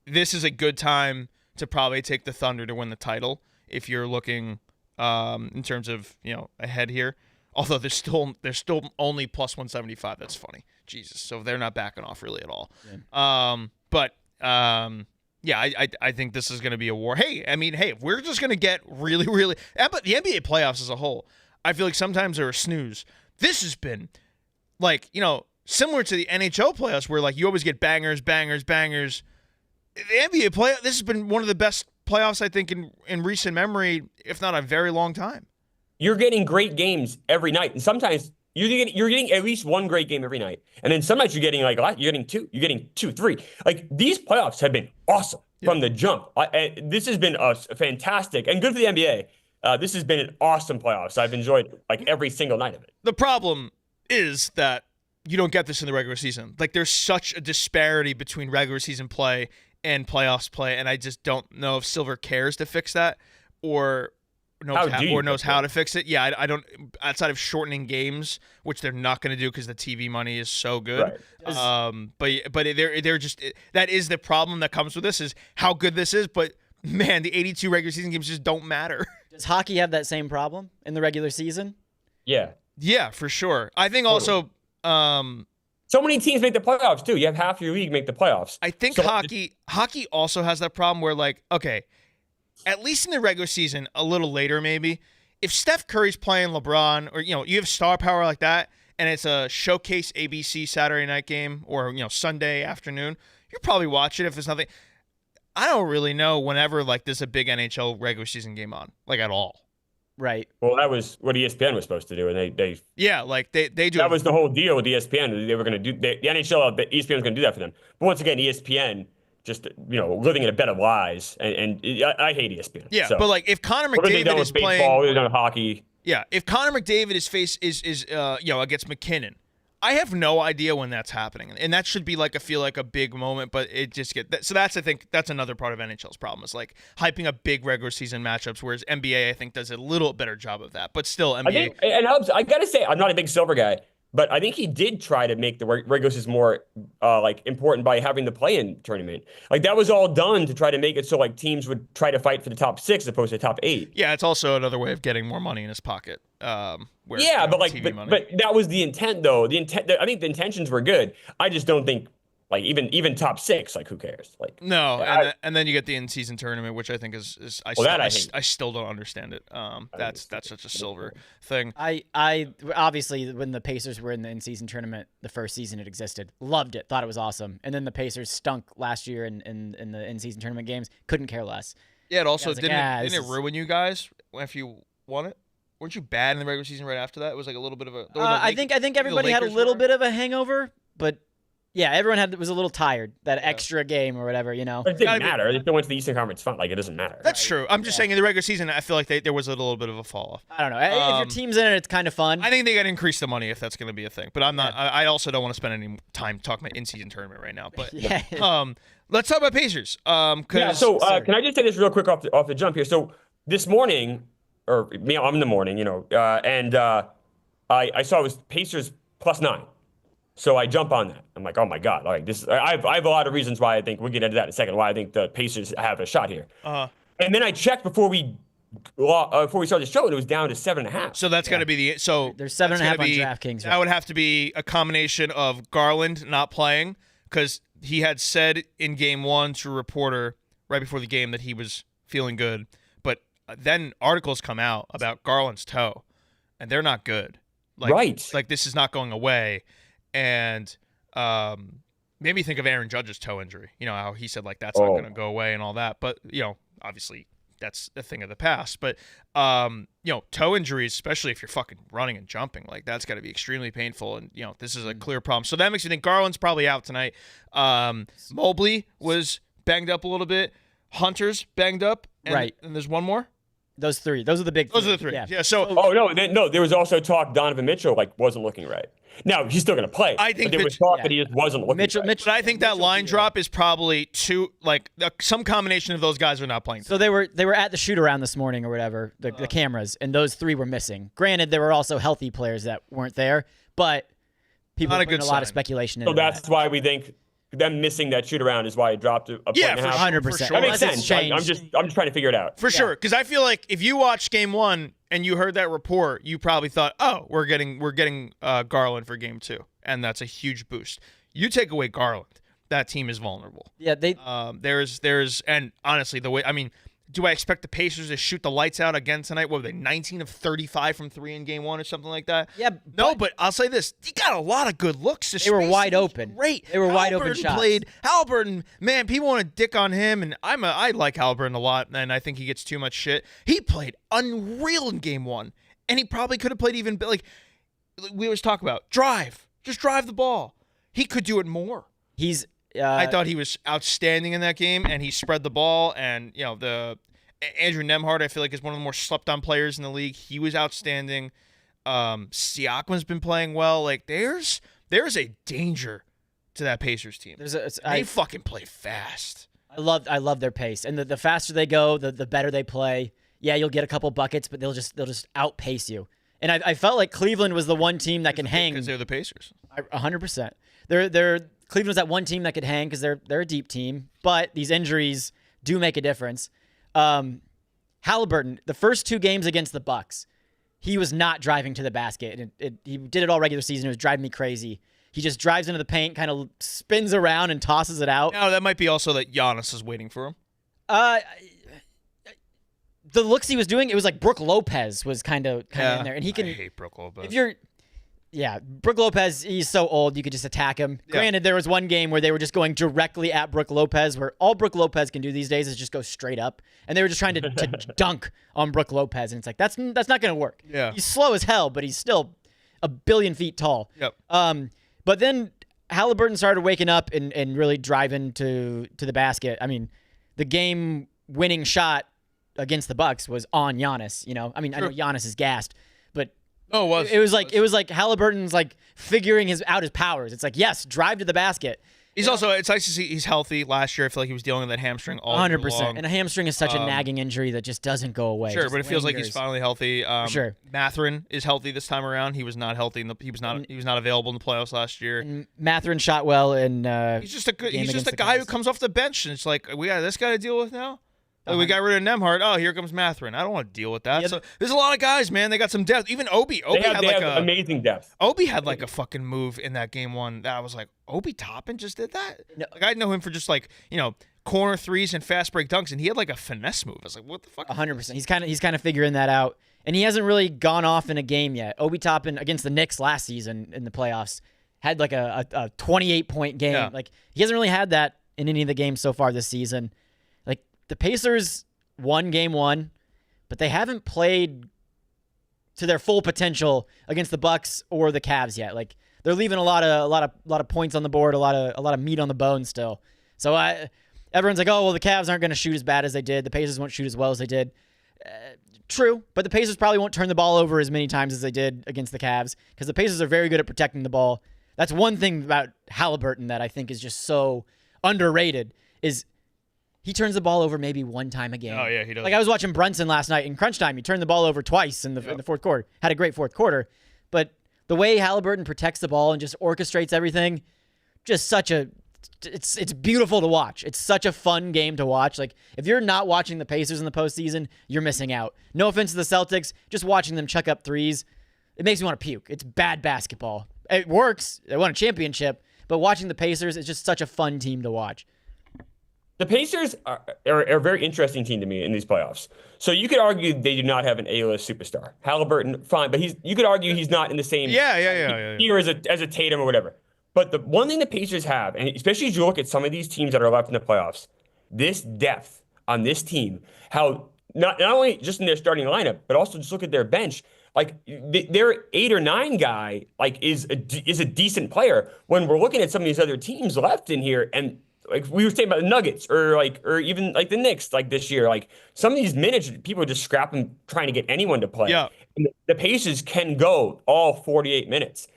This is a good time to probably take the Thunder to win the title if you're looking in terms of ahead here. Although they're still only plus 175. That's funny. Jesus. So they're not backing off really at all. Yeah. I think this is going to be a war. Hey, if we're just going to get really, really, but the NBA playoffs as a whole, I feel like sometimes they're a snooze. This has been like, similar to the NHL playoffs where like you always get bangers. The NBA playoff, this has been one of the best playoffs, I think, in recent memory, if not a very long time. You're getting great games every night. And sometimes you're getting at least one great game every night. And then sometimes you're getting two. You're getting 2, 3. Like these playoffs have been awesome from the jump. This has been a fantastic and good for the NBA. This has been an awesome playoffs. I've enjoyed like every single night of it. The problem is that you don't get this in the regular season. Like there's such a disparity between regular season play and playoffs play, and I just don't know if Silver cares to fix that or knows how to fix it. Yeah, I don't. Outside of shortening games, which they're not going to do because the TV money is so good. Right. But they're just that is the problem that comes with this is how good this is. But man, the 82 regular season games just don't matter. Does hockey have that same problem in the regular season? Yeah, for sure. I think also. So many teams make the playoffs too. You have half your league make the playoffs. I think hockey also has that problem where like, okay, at least in the regular season, a little later maybe, if Steph Curry's playing LeBron or you have star power like that and it's a showcase ABC Saturday night game or Sunday afternoon, you'll probably watch it if there's nothing. I don't really know whenever like there's a big NHL regular season game on, like at all. Right. Well, that was what ESPN was supposed to do, and they do. That was the whole deal with ESPN. They were going to do the NHL. The ESPN was going to do that for them. But once again, ESPN just living in a bed of lies, and I hate ESPN. Yeah, so. But like if Connor McDavid is baseball, playing, they've done hockey. Yeah, if Connor McDavid is against McKinnon, I have no idea when that's happening, and that should be like a big moment, but it just so that's I think that's another part of NHL's problem is like hyping up big regular season matchups, whereas NBA I think does a little better job of that, but still NBA. I gotta say I'm not a big Silver guy, but I think he did try to make the regular season more important by having the play-in tournament. Like that was all done to try to make it so like teams would try to fight for the top 6 as opposed to the top 8. Yeah, it's also another way of getting more money in his pocket. But that was the intent though. I think the intentions were good. I just don't think like even top 6, like who cares? Like no, and then you get the in-season tournament, which I think is I still don't understand it. That's such a Silver thing. I obviously when the Pacers were in the in-season tournament, the first season it existed, loved it, thought it was awesome, and then the Pacers stunk last year in the in-season tournament games. Couldn't care less. Yeah, it also didn't it ruin you guys if you won it? Weren't you bad in the regular season right after that? It was like a little bit of a. I think everybody had a little bit of a hangover, but. Yeah, everyone was a little tired, that extra game or whatever, But it didn't matter. They still went to the Eastern Conference Final. Like, it doesn't matter. That's true. I'm just saying in the regular season, I feel like there was a little bit of a fall off. I don't know. If your team's in it, it's kind of fun. I think they got to increase the money if that's going to be a thing. But I'm not. I also don't want to spend any time talking about in-season tournament right now. But let's talk about Pacers. Can I just say this real quick off the jump here? So this morning, I'm in the morning, and I saw it was Pacers +9. So I jump on that. I'm like, oh my God! Like this, I have a lot of reasons why I think we'll get into that in a second. Why I think the Pacers have a shot here. And then I checked before we started the show, and it was down to 7.5. So that's got to be there's 7.5 on DraftKings. That would have to be a combination of Garland not playing because he had said in Game 1 to a reporter right before the game that he was feeling good, but then articles come out about Garland's toe, and they're not good. Like this is not going away. And made me think of Aaron Judge's toe injury. How he said, like, that's not going to go away and all that. But, obviously that's a thing of the past. But, toe injuries, especially if you're fucking running and jumping, like, that's got to be extremely painful. And, this is a clear problem. So that makes me think Garland's probably out tonight. Mobley was banged up a little bit. Hunter's banged up. And there's one more? Those 3. Those are the big 3. Those are the 3. Yeah. So. No. There was also talk Donovan Mitchell wasn't looking right. Now he's still going to play. I think there was talk that he just wasn't looking right. But I think that line drop is probably some combination of those guys are not playing. So they were at the shoot around this morning or whatever, the cameras, and those 3 were missing. Granted, there were also healthy players that weren't there, but people are putting a lot of speculation into that. So that's why we think them missing that shoot around is why it dropped a point and a half. 100%. Sure. That makes Unless it's sense. I'm changed. just trying to figure it out. For sure, because I feel like if you watched Game 1 and you heard that report, you probably thought, "Oh, we're getting Garland for Game 2," and that's a huge boost. You take away Garland, that team is vulnerable. Yeah, There's and honestly, do I expect the Pacers to shoot the lights out again tonight? What were they, 19 of 35 from 3 in Game 1 or something like that? Yeah, No, but I'll say this. He got a lot of good looks. They were wide open. Great. They were wide open shots. Halliburton, man, people want to dick on him, and I like Halliburton a lot, and I think he gets too much shit. He played unreal in Game 1, and he probably could have played even, like we always talk about, just drive the ball. He could do it more. I thought he was outstanding in that game, and he spread the ball. And the Andrew Nembhard, I feel like, is one of the more slept-on players in the league. He was outstanding. Siakam's been playing well. Like there's a danger to that Pacers team. They fucking play fast. I love their pace, and the faster they go, the better they play. Yeah, you'll get a couple buckets, but they'll just outpace you. And I felt like Cleveland was the one team that can hang because they're the Pacers. 100%. They're Cleveland's that one team that could hang because they're a deep team, but these injuries do make a difference. Halliburton, the first 2 games against the Bucks, he was not driving to the basket. He did it all regular season. It was driving me crazy. He just drives into the paint, kind of spins around and tosses it out. No, that might be also that Giannis is waiting for him. The looks he was doing, it was like Brook Lopez was kind of in there, and he can. I hate Brook Lopez. Brook Lopez, he's so old, you could just attack him. Yeah. Granted, there was one game where they were just going directly at Brook Lopez, where all Brook Lopez can do these days is just go straight up. And they were just trying to dunk on Brook Lopez. And it's like, that's not going to work. Yeah. He's slow as hell, but he's still a billion feet tall. Yep. But then Halliburton started waking up and really driving to the basket. I mean, the game-winning shot against the Bucks was on Giannis. Sure. I know Giannis is gassed, but it was like Halliburton's like figuring out his powers. It's like, yes, drive to the basket. It's nice to see he's healthy. Last year, I feel like he was dealing with that hamstring all 100%. And a hamstring is such a nagging injury that just doesn't go away. Sure, but it feels like he's finally healthy. Sure. Mathurin is healthy this time around. He was not healthy. He was not available in the playoffs last year. And Mathurin shot well in. He's just a guy who comes off the bench, and it's like, we got this guy to deal with now. We got rid of Nembhard. Oh, here comes Mathurin. I don't want to deal with that. Yeah, so there's a lot of guys, man. They got some depth. Even Obi. They have amazing depth. Obi had like a fucking move in that Game 1 that I was like, Obi Toppin just did that? No. Like I know him for just like, corner threes and fast break dunks, and he had like a finesse move. I was like, what the fuck? 100%. He's kind of figuring that out. And he hasn't really gone off in a game yet. Obi Toppin against the Knicks last season in the playoffs had like a 28-point game. Yeah. Like he hasn't really had that in any of the games so far this season. The Pacers won Game 1, but they haven't played to their full potential against the Bucks or the Cavs yet. Like they're leaving a lot of points on the board, a lot of meat on the bone still. So everyone's like, oh well, the Cavs aren't going to shoot as bad as they did. The Pacers won't shoot as well as they did. True, but the Pacers probably won't turn the ball over as many times as they did against the Cavs because the Pacers are very good at protecting the ball. That's one thing about Halliburton that I think is just so underrated is. He turns the ball over maybe one time a game. Oh, yeah, he does. Like I was watching Brunson last night in crunch time. He turned the ball over twice in the fourth quarter. Had a great fourth quarter. But the way Halliburton protects the ball and just orchestrates everything, just it's beautiful to watch. It's such a fun game to watch. Like if you're not watching the Pacers in the postseason, you're missing out. No offense to the Celtics, just watching them chuck up threes, it makes me want to puke. It's bad basketball. It works. They won a championship, but watching the Pacers is just such a fun team to watch. The Pacers are a very interesting team to me in these playoffs. So you could argue they do not have an A-list superstar. Halliburton, fine, but you could argue he's not in the same tier as a Tatum or whatever. But the one thing the Pacers have, and especially as you look at some of these teams that are left in the playoffs, this depth on this team, how not only just in their starting lineup, but also just look at their bench. Like their 8 or 9 guy, like is a decent player. When we're looking at some of these other teams left in here, and like we were saying about the Nuggets or even like the Knicks, like this year, like some of these minutes, people are just scrapping, trying to get anyone to play. Yeah. And the Pacers can go all 48 minutes.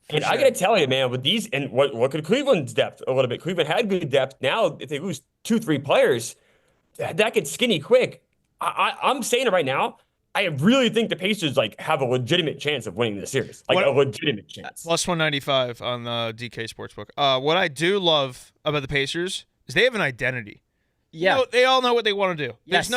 And I got to tell you, man, with these, and look at Cleveland's depth a little bit. Cleveland had good depth. Now, if they lose 2-3 players, that gets skinny quick. I'm saying it right now. I really think the Pacers like have a legitimate chance of winning this series, like a legitimate chance. Plus 195 on the DK Sportsbook. What I do love about the Pacers is they have an identity. Yeah, they all know what they want to do. Yes.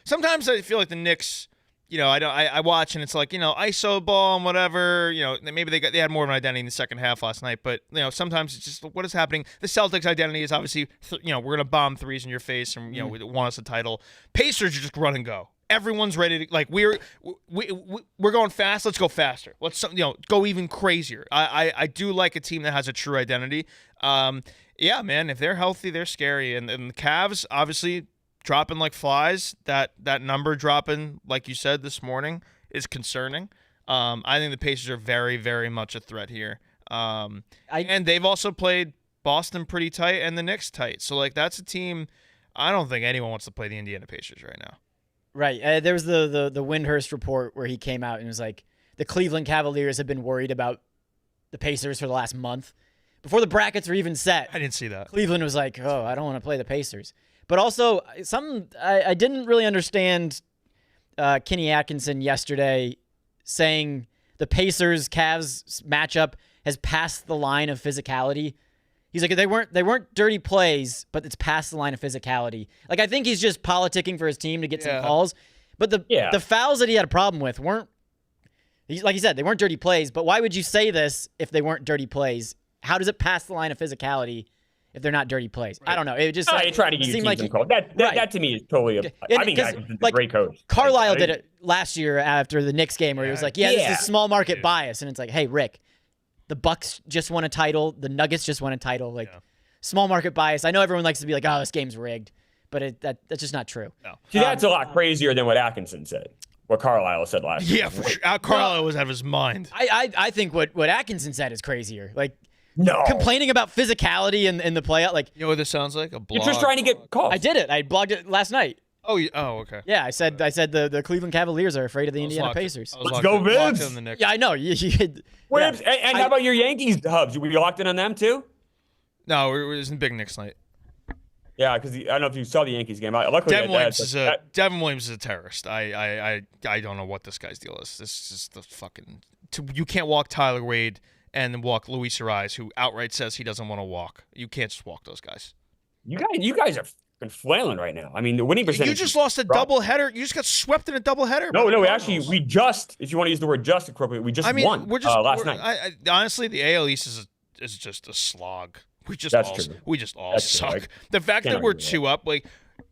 Sometimes I feel like the Knicks. I watch and it's like ISO ball and whatever. Maybe they had more of an identity in the second half last night, but sometimes it's just what is happening. The Celtics' identity is obviously we're gonna bomb threes in your face and we want us a title. Pacers are just run and go. Everyone's ready to we're going fast. Let's go faster. Let's go even crazier. I do like a team that has a true identity. Yeah, man. If they're healthy, they're scary. And the Cavs obviously dropping like flies. That number dropping, like you said this morning, is concerning. I think the Pacers are very, very much a threat here. And they've also played Boston pretty tight and the Knicks tight. So that's a team. I don't think anyone wants to play the Indiana Pacers right now. Right. There was the Windhurst report where he came out and was like, the Cleveland Cavaliers have been worried about the Pacers for the last month. Before the brackets were even set. I didn't see that. Cleveland was like, oh, I don't want to play the Pacers. But also, I didn't really understand Kenny Atkinson yesterday saying the Pacers-Cavs matchup has passed the line of physicality. He's like, they weren't dirty plays, but it's past the line of physicality. I think he's just politicking for his team to get some calls. But the fouls that he had a problem with weren't, like you said, they weren't dirty plays. But why would you say this if they weren't dirty plays? How does it pass the line of physicality if they're not dirty plays? Right. I don't know. It just you try to get your team called. That to me is totally a great coach. Carlisle did it last year after the Knicks game where he was like, this is small market bias. And it's like, hey, Rick, the Bucks just won a title. The Nuggets just won a title. Small market bias. I know everyone likes to be like, oh, this game's rigged. But that's just not true. No. See, that's a lot crazier than what Atkinson said. What Carlisle said last year. Yeah, for sure. Carlisle was out of his mind. I think what Atkinson said is crazier. No. Complaining about physicality in the playout. You know what this sounds like? A blog. You're just trying to get calls. I did it. I blogged it last night. Oh, okay. Yeah, I said the Cleveland Cavaliers are afraid of the Indiana Pacers. Let's go, Vibs. Yeah, I know. Vibs. And how about your Yankees, Hubs? We locked in on them too? No, it was in Big Knicks night. Yeah, because I don't know if you saw the Yankees game. Luckily, Devin Williams is a terrorist. I don't know what this guy's deal is. This is the fucking. You can't walk Tyler Wade and then walk Luis Ariz, who outright says he doesn't want to walk. You can't just walk those guys. You guys are fucking flailing right now. I mean, the winning percentage. You just lost a doubleheader. You just got swept in a doubleheader. No, we just, if you want to use the word just appropriately, we just won last night. Honestly, the AL East is just a slog. We just all suck. True. The fact that we're 2 up,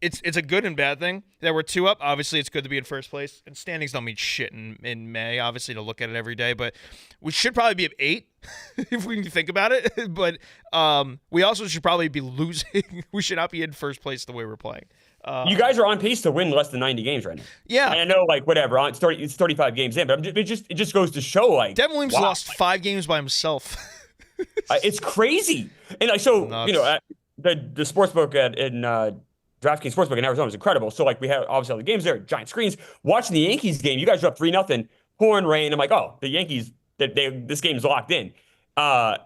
it's a good and bad thing that we're 2 up. Obviously, it's good to be in first place, and standings don't mean shit in May. Obviously, to look at it every day, but we should probably be at 8 if we can think about it. But we also should probably be losing. We should not be in first place the way we're playing. You guys are on pace to win less than 90 games right now. Yeah, and I know, whatever. It's 35 games in, but it just goes to show, Devin Williams lost 5 games by himself. It's crazy, and the sportsbook in DraftKings Sportsbook in Arizona is incredible. So we have obviously all the games there, giant screens. Watching the Yankees game, you guys are up 3-0, pouring rain. I'm like, oh, the Yankees, this game's locked in. I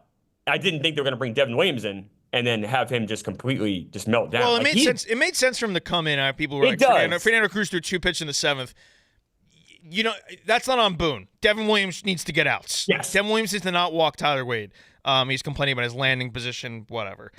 didn't think they were going to bring Devin Williams in and then have him just completely just melt down. Well, it made sense. It made sense for him to come in. People were Fernando Cruz threw 2 pitches in the 7th. That's not on Boone. Devin Williams needs to get outs. Yes. Devin Williams needs to not walk Tyler Wade. He's complaining about his landing position, whatever.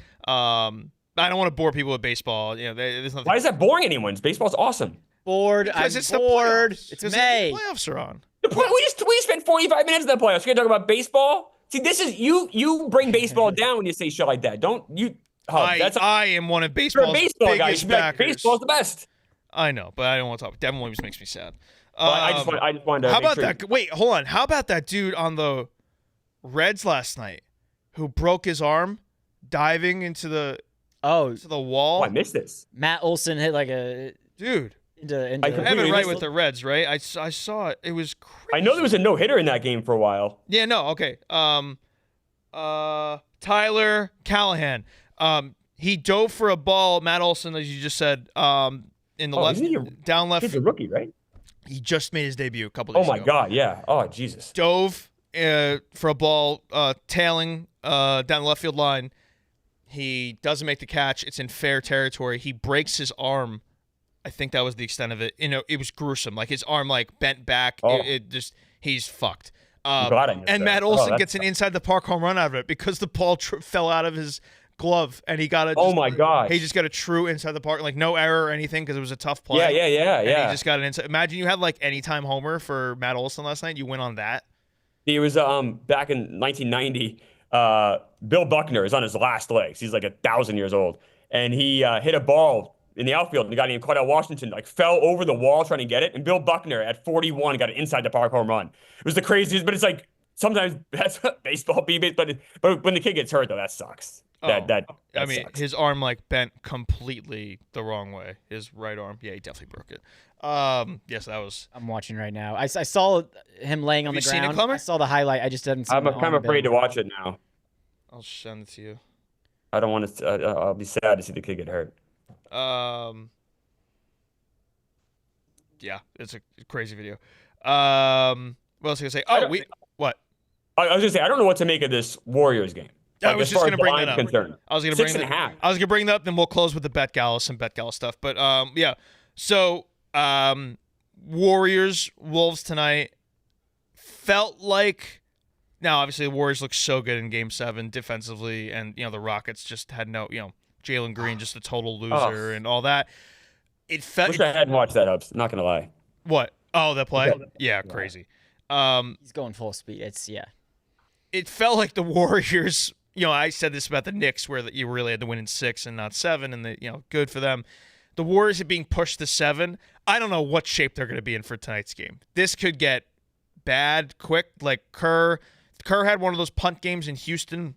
I don't want to bore people with baseball. There's nothing. Why is that boring anyone? Baseball's awesome. Bored. Because I'm bored. It's May. The playoffs are on. We spent 45 minutes in the playoffs. We're going to talk about baseball? See, this is you bring baseball down when you say shit like that. Don't you? I am one of baseball's biggest backers. Baseball's the best. I know, but I don't want to talk. Devin Williams makes me sad. I just wanted to. How about that? Wait, hold on. How about that dude on the Reds last night who broke his arm diving into the wall? Oh, I missed this. Matt Olson hit a dude. I have it right with the Reds, right? I saw it. It was crazy. I know there was a no-hitter in that game for a while. Yeah, no, okay. Tyler Callahan. He dove for a ball, Matt Olson, as you just said, in the down left. He's a rookie, right? He just made his debut a couple days ago. Oh, my God, yeah. Oh, Jesus. Dove for a ball tailing down the left field line. He doesn't make the catch. It's in fair territory. He breaks his arm I think that was the extent of it. It was gruesome. Like his arm like bent back. Oh. It just he's fucked. And Matt Olson gets an inside the park home run out of it because the ball fell out of his glove and he got oh my god! He just got a true inside the park, like no error or anything because it was a tough play. Yeah. And he just got an inside. Imagine you had like anytime homer for Matt Olson last night. You win on that. He was back in 1990. Bill Buckner is on his last legs. He's like 1,000 years old, and he hit a ball in the outfield, and the guy named Cordell Washington like fell over the wall trying to get it, and Bill Buckner at 41 got an inside the park home run. It was the craziest, but it's like sometimes that's baseball be, but when the kid gets hurt though, that sucks. That I mean, sucks. his arm like bent completely the wrong way. His right arm, yeah, he definitely broke it. Yes, that was. I'm watching right now. I saw him laying on the ground. Seen it, Clemmer? I saw the highlight. I just didn't see. I'm kind of afraid to watch it now. I'll send it to you. I don't want to. I'll be sad to see the kid get hurt. Yeah, it's a crazy video. What else was I gonna say? Oh, what? I was gonna say I don't know what to make of this Warriors game. I was just gonna bring that up. Concerned. I was gonna bring 6.5. I was gonna bring that up, then we'll close with the Bet Gala, some Bet Gala stuff. But yeah. So Warriors Wolves tonight felt like. Now, obviously, the Warriors looked so good in Game 7 defensively, and the Rockets just had no, Jalen Green just a total loser and all that. It felt. Wish I hadn't watched that. Ups. Not gonna lie. What? Oh, that play? Yeah, crazy. He's going full speed. It felt like the Warriors. I said this about the Knicks, where you really had to win in 6 and not 7, and good for them. The Warriors are being pushed to 7. I don't know what shape they're going to be in for tonight's game. This could get bad quick. Like Kerr had one of those punt games in Houston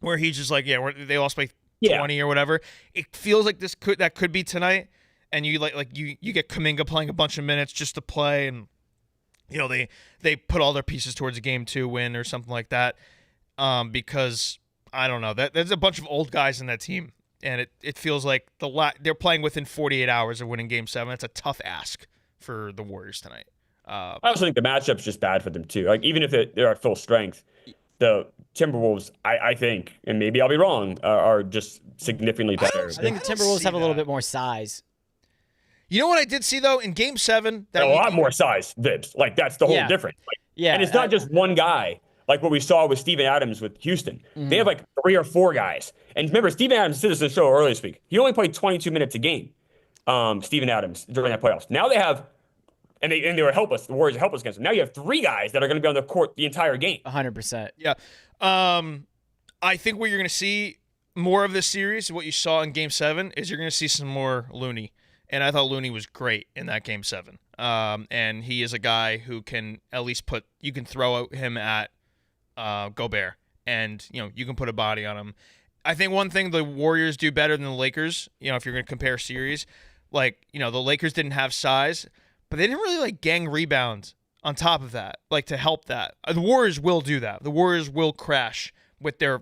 where he's just like, they lost by 20 or whatever. It feels like that could be tonight, and you you get Kuminga playing a bunch of minutes just to play, and they put all their pieces towards a Game 2 win or something like that. Because I don't know, there's a bunch of old guys in that team, and it feels like they're playing within 48 hours of winning Game 7. It's a tough ask for the Warriors tonight. I also think the matchup's just bad for them too. Like even if they're at full strength, the Timberwolves, I think, and maybe I'll be wrong, are just significantly better. I think the Timberwolves have a little bit more size. You know what I did see though in Game 7? A lot more size, Vibs. Like that's the whole difference. And it's not just one guy. Like what we saw with Steven Adams with Houston. They have like 3 or 4 guys. And remember, Steven Adams did this in the show earlier this week. He only played 22 minutes a game, Steven Adams, during that playoffs. Now they have, and they were helpless. The Warriors are helpless against them. Now you have 3 guys that are going to be on the court the entire game. 100%. Yeah. I think what you're going to see more of this series, what you saw in Game 7, is you're going to see some more Looney. And I thought Looney was great in that Game 7. And he is a guy who can at least you can throw him at Gobert, and you can put a body on him. I think one thing the Warriors do better than the Lakers, if you're going to compare series, the Lakers didn't have size, but they didn't really gang rebound on top of that, to help that. The Warriors will do that. The Warriors will crash with their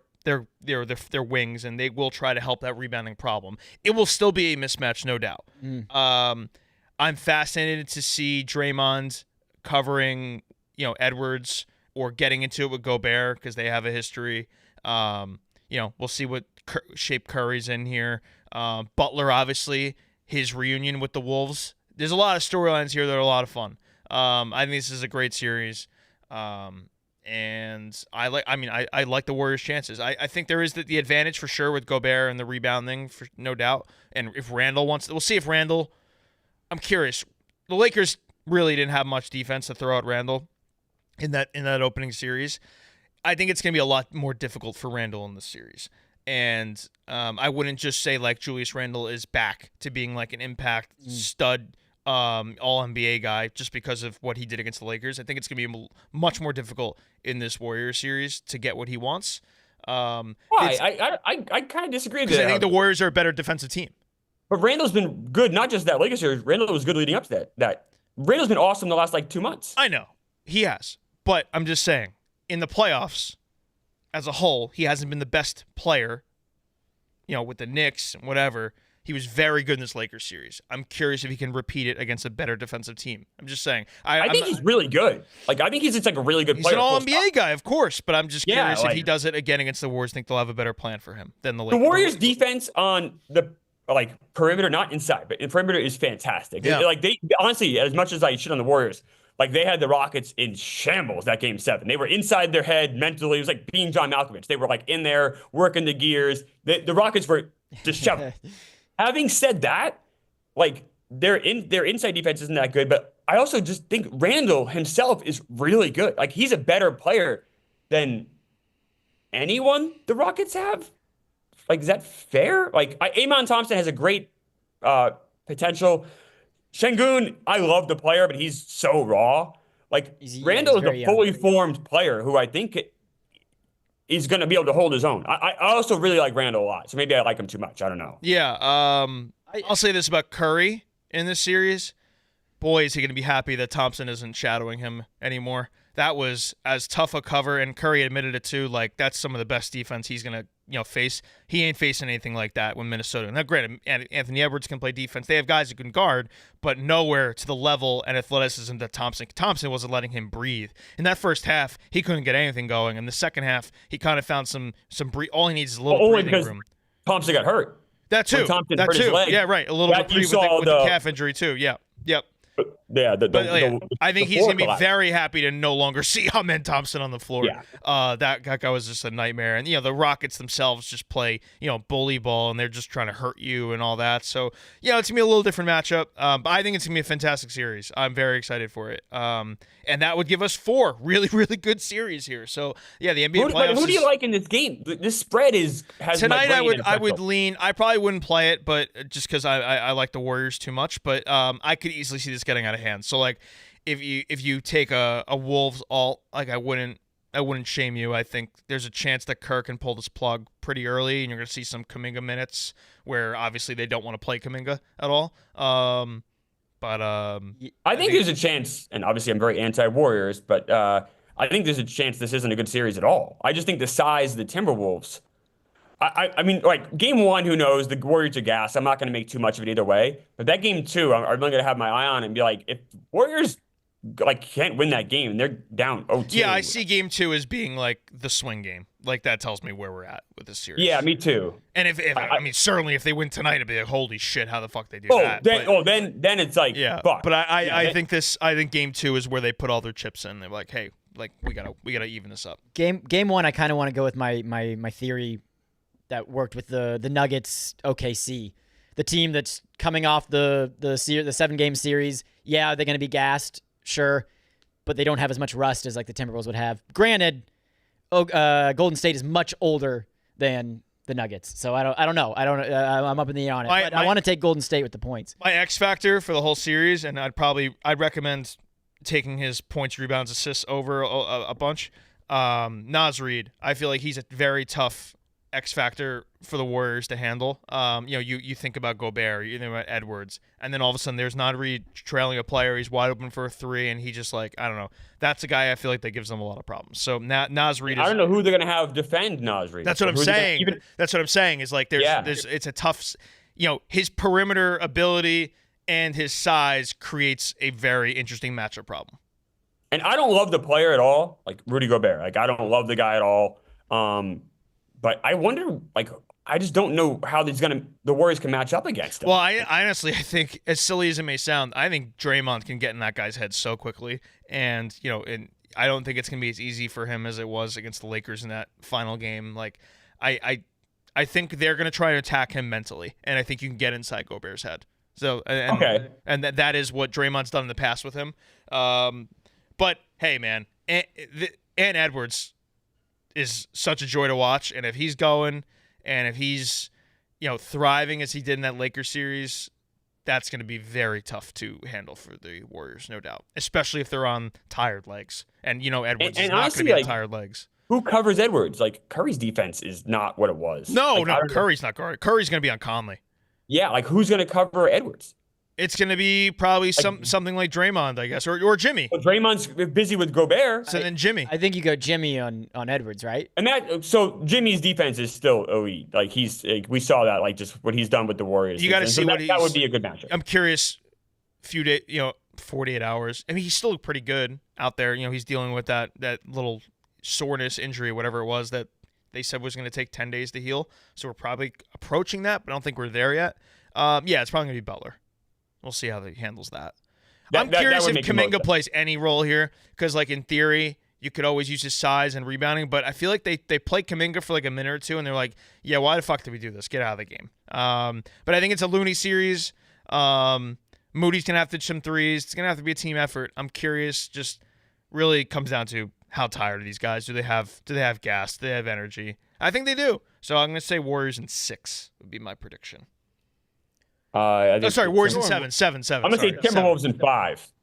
wings, and they will try to help that rebounding problem. It will still be a mismatch, no doubt. I'm fascinated to see Draymond covering, Edwards, or getting into it with Gobert because they have a history. We'll see what shape Curry's in here. Butler, obviously, his reunion with the Wolves. There's a lot of storylines here that are a lot of fun. I think this is a great series. And I like the Warriors' chances. I think there is the advantage for sure with Gobert and the rebounding, for no doubt. And if Randall we'll see if Randall. I'm curious. The Lakers really didn't have much defense to throw at Randall in that opening series. I think it's going to be a lot more difficult for Randall in this series. And I wouldn't just say Julius Randle is back to being an impact stud all-NBA guy just because of what he did against the Lakers. I think it's going to be much more difficult in this Warriors series to get what he wants. I kind of disagree with that. I think the Warriors are a better defensive team. But Randall's been good, not just that Lakers series. Randall was good leading up to that. Randall's been awesome the last 2 months. I know. He has. But I'm just saying, in the playoffs, as a whole, he hasn't been the best player, with the Knicks and whatever. He was very good in this Lakers series. I'm curious if he can repeat it against a better defensive team. I'm just saying. I think he's really good. I think he's just a really good player. He's an all-NBA guy, of course, but I'm just curious if he does it again against the Warriors. I think they'll have a better plan for him than the Lakers. The Warriors' defense on the like perimeter, not inside, but in perimeter is fantastic. Yeah. Like they honestly, as much as I shit on the Warriors, like they had the Rockets in shambles that game 7. They were inside their head mentally. It was like being John Malkovich. They were like in there working the gears. The Rockets were disheveled. Having said that, like their inside defense isn't that good, but I also just think Randall himself is really good. Like he's a better player than anyone the Rockets have. Like, is that fair? Like, Amon Thompson has a great potential. Şengün, I love the player, but he's so raw. Like, Randall is a fully formed player who I think is going to be able to hold his own. I also really like Randall a lot, so maybe I like him too much. I don't know. Yeah. I'll say this about Curry in this series. Boy, is he going to be happy that Thompson isn't shadowing him anymore. That was as tough a cover, and Curry admitted it too. Like, that's some of the best defense he's going to face. He ain't facing anything like that when Minnesota. Now, granted, Anthony Edwards can play defense. They have guys who can guard, but nowhere to the level and athleticism that Thompson wasn't letting him breathe. In that first half, he couldn't get anything going. In the second half, he kind of found some breathe. All he needs is a little breathing room. Thompson got hurt. That too. Thompson hurt his leg. Yeah, right. A little bit with the calf injury too. Yeah. Yep. I think he's going to be very happy to no longer see Amen Thompson on the floor. Yeah. That guy was just a nightmare. And, the Rockets themselves just play, bully ball, and they're just trying to hurt you and all that. So, it's going to be a little different matchup. But I think it's going to be a fantastic series. I'm very excited for it. And that would give us 4 really, really good series here. So, the NBA playoffs. Who do you like in this game? This spread has tonight. I would lean. I probably wouldn't play it, but just because I like the Warriors too much. But I could easily see this getting out of hand. So like, if you take a Wolves alt, like I wouldn't shame you. I think there's a chance that Kerr can pull this plug pretty early, and you're going to see some Kuminga minutes where obviously they don't want to play Kuminga at all. I think there's a chance, and obviously I'm very anti-Warriors, but I think there's a chance this isn't a good series at all. I just think the size of the Timberwolves. I mean, like, game 1, who knows? The Warriors are gas. I'm not going to make too much of it either way. But that game 2, I'm really going to have my eye on and be like, if Warriors can't win that game, and they're down 0-2. Yeah, I see game 2 as being like the swing game. Like, that tells me where we're at with this series. Yeah, me too. And certainly if they win tonight, it'd be like, holy shit, how the fuck they do that? Then it's like, yeah. Fuck. But I think game 2 is where they put all their chips in. They're like, hey, like we gotta even this up. Game 1, I kind of want to go with my theory that worked with the Nuggets OKC, the team that's coming off the 7-game series. Yeah, they're going to be gassed, sure, but they don't have as much rust as like the Timberwolves would have. Granted, Golden State is much older than the Nuggets, so I don't know. I'm up in the air on it. But I want to take Golden State with the points. My X factor for the whole series, and I'd recommend taking his points, rebounds, assists over a bunch. Naz Reid, I feel like he's a very tough X factor for the Warriors to handle. You think about Gobert, you think about Edwards, and then all of a sudden there's Naz Reid trailing a player. He's wide open for a 3, and he just I don't know. That's a guy I feel like that gives them a lot of problems. So Naz Reid. I don't know who they're going to have defend Naz Reid. That's what I'm saying. That's what I'm saying is like there's it's a tough. His perimeter ability and his size creates a very interesting matchup problem. And I don't love the player at all, like Rudy Gobert. Like, I don't love the guy at all. But I wonder, I just don't know how the Warriors can match up against him. Well, I honestly, I think, as silly as it may sound, I think Draymond can get in that guy's head so quickly. And, I don't think it's going to be as easy for him as it was against the Lakers in that final game. Like, I think they're going to try to attack him mentally. And I think you can get inside Gobert's head. So, and that is what Draymond's done in the past with him. But, hey, man, and Edwards is such a joy to watch, and if he's going and if he's thriving as he did in that Lakers series, that's going to be very tough to handle for the Warriors, no doubt, especially if they're on tired legs. And Edwards is not going to be on tired legs. Who covers Edwards? Like, Curry's defense is not what it was. No, Curry's not guarding. Curry's going to be on Conley. Yeah, like, who's going to cover Edwards? It's going to be probably something like Draymond, I guess, or Jimmy. Well, Draymond's busy with Gobert. So then Jimmy. I think you go Jimmy on Edwards, right? And so Jimmy's defense is still elite. Like, we saw that, just what he's done with the Warriors. You got to see that would be a good matchup. I'm curious, 48 hours. I mean, he's still pretty good out there. He's dealing with that little soreness injury, whatever it was that they said was going to take 10 days to heal. So we're probably approaching that, but I don't think we're there yet. Yeah, it's probably going to be Butler. We'll see how he handles that. I'm curious if Kuminga plays any role here because, like, in theory, you could always use his size and rebounding, but I feel like they play Kuminga for like a minute or two, and they're like, yeah, why the fuck did we do this? Get out of the game. But I think it's a loony series. Moody's going to have to shoot some threes. It's going to have to be a team effort. I'm curious. Just really comes down to how tired are these guys? Do they have gas? Do they have energy? I think they do. So I'm going to say Warriors in 6 would be my prediction. Warriors in 7. 7. I'm going to say Timberwolves in 5.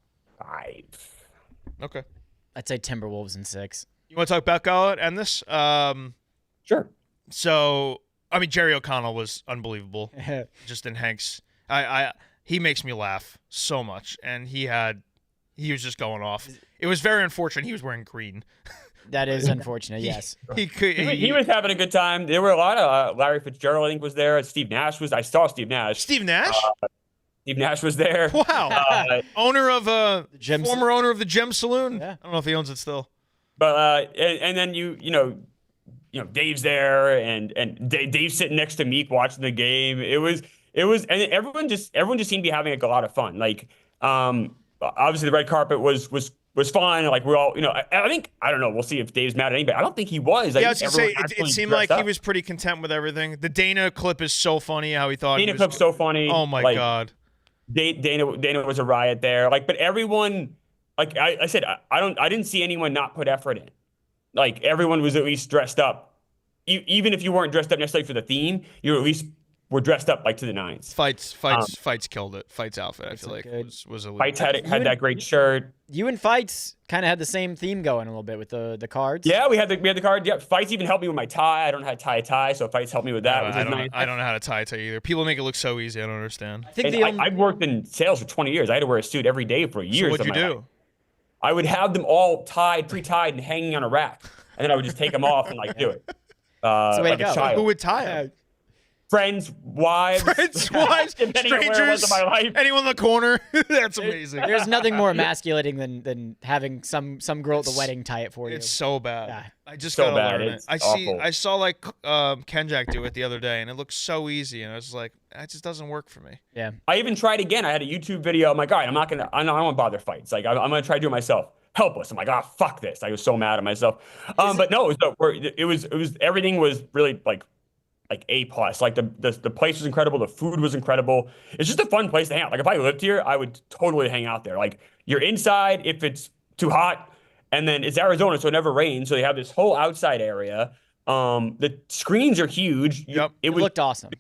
Okay. I'd say Timberwolves in 6. You want to talk about Gallo and this? Sure. So, I mean, Jerry O'Connell was unbelievable. Justin Hanks. He makes me laugh so much, and he was just going off. It was very unfortunate. He was wearing green. That is unfortunate, yes. He was having a good time. There were a lot of Larry Fitzgerald, I think, was there. Steve Nash was. I saw Steve Nash. Steve Nash? Steve Nash was there. Wow. Former owner of the Gem Saloon. Yeah. I don't know if he owns it still. But and then you know Dave's there and Dave's sitting next to Meek watching the game. It was and everyone just seemed to be having a lot of fun. Like obviously the red carpet was fun. Like we're all, I don't know. We'll see if Dave's mad at anybody. I don't think he was. Yeah, I was gonna say it seemed like he was pretty content with everything. The Dana clip is so funny. How he thought Dana clip's so funny. Oh my God. Dana was a riot there. Like, but everyone, like I said, I didn't see anyone not put effort in. Like everyone was at least dressed up. Even if you weren't dressed up necessarily for the theme, you at least were dressed up like to the nines. Fights killed it. Fights outfit, I feel like was a Fights had that great shirt. You and Fights kind of had the same theme going a little bit with the cards. Yeah, we had the card. Yeah, Fights even helped me with my tie. I don't know how to tie a tie, so Fights helped me with that. I don't know how to tie a tie either. People make it look so easy. I don't understand. I've worked in sales for 20 years. I had to wear a suit every day for years. So what'd you do? Life. I would have them all pre-tied, and hanging on a rack, and then I would just take them off and do it. Like a child. Who would tie them? Friends, wives, strangers, anyone in the corner. That's amazing. There's nothing more emasculating than having some girl at the wedding tie it for you. It's so bad. Yeah. I just gotta learn it. Awful. I saw like Kenjack do it the other day, and it looks so easy, and I was like, that just doesn't work for me. Yeah. I even tried again. I had a YouTube video. I'm like, all right, I don't want to bother Fights. Like, I'm gonna try to do it myself. Helpless. I'm like, fuck this. I was so mad at myself. But no, it was everything was really like A+. Like the place was incredible. The food was incredible. It's just a fun place to hang out. Like if I lived here, I would totally hang out there. Like you're inside if it's too hot, and then it's Arizona, so it never rains. So they have this whole outside area. The screens are huge. Yep. It looked awesome.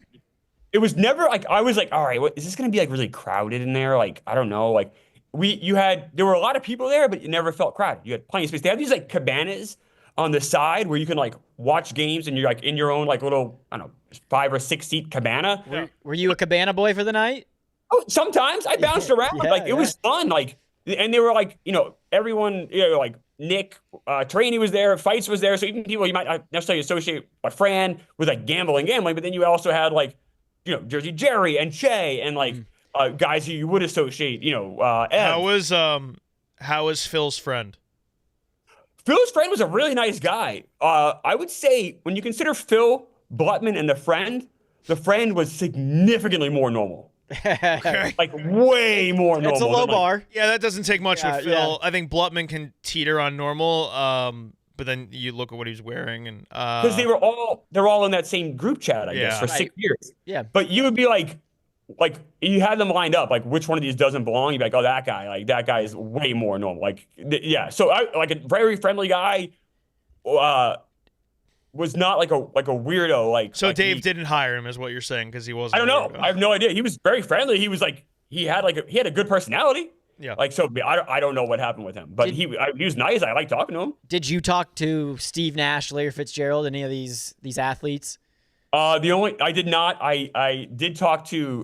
It was never like I was like, all right, is this gonna be like really crowded in there? Like I don't know. Like there were a lot of people there, but it never felt crowded. You had plenty of space. They have these like cabanas on the side where you can like watch games and you're like in your own like little, I don't know, 5 or 6 seat cabana. Were you a cabana boy for the night? Oh, sometimes I bounced around. It was fun. Like, and they were like, everyone, like Nick, Trainee was there, Fights was there. So even people you might not necessarily associate a Fran with like gambling, but then you also had like, Jersey Jerry and Che and like guys who you would associate, Ev. How was Phil's friend? Phil's friend was a really nice guy. I would say when you consider Phil, Blutman, and the friend was significantly more normal. Like way more normal. It's a low bar. Yeah, that doesn't take much with Phil. Yeah. I think Blutman can teeter on normal, but then you look at what he's wearing and because they're all in that same group chat, I guess, for 6 years. Yeah. But you would be like you had them lined up, like which one of these doesn't belong. You'd be like, oh, that guy is way more normal. Like, yeah. So I like a very friendly guy, was not like a weirdo. Like, so Dave didn't hire him, is what you're saying, because he wasn't. I don't know. I have no idea. He was very friendly. He was like, he had a good personality. Yeah. Like, so I don't know what happened with him, but he was nice. I like talking to him. Did you talk to Steve Nash, Larry Fitzgerald, any of these athletes? I did not. I did talk to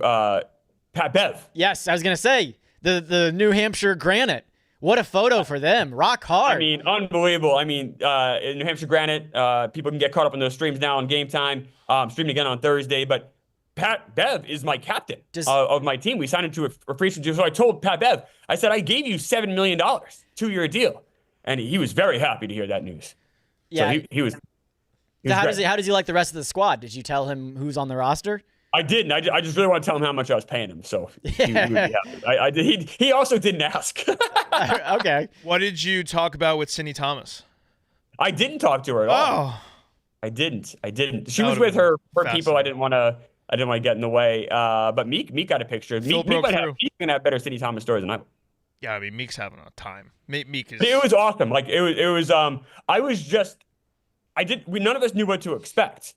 Pat Bev. Yes, I was gonna say the New Hampshire Granite. What a photo for them. Rock hard. I mean, unbelievable. I mean, in New Hampshire Granite, people can get caught up in those streams now on Game Time. Streaming again on Thursday, but Pat Bev is my captain of my team. We signed him to a free agent deal. So I told Pat Bev, I said, I gave you $7 million, 2-year deal. And he was very happy to hear that news. Yeah. So he was. So how does he like the rest of the squad? Did you tell him who's on the roster? I didn't. I just really want to tell him how much I was paying him. So I did. He also didn't ask. Okay. What did you talk about with Cindy Thomas? I didn't talk to her at all. Oh, I didn't. She was with her people. I didn't want to get in the way. But Meek got a picture. Meek can have better Cindy Thomas stories than I would. Yeah, I mean, Meek's having a time. Meek is. It was awesome. Like it was. None of us knew what to expect.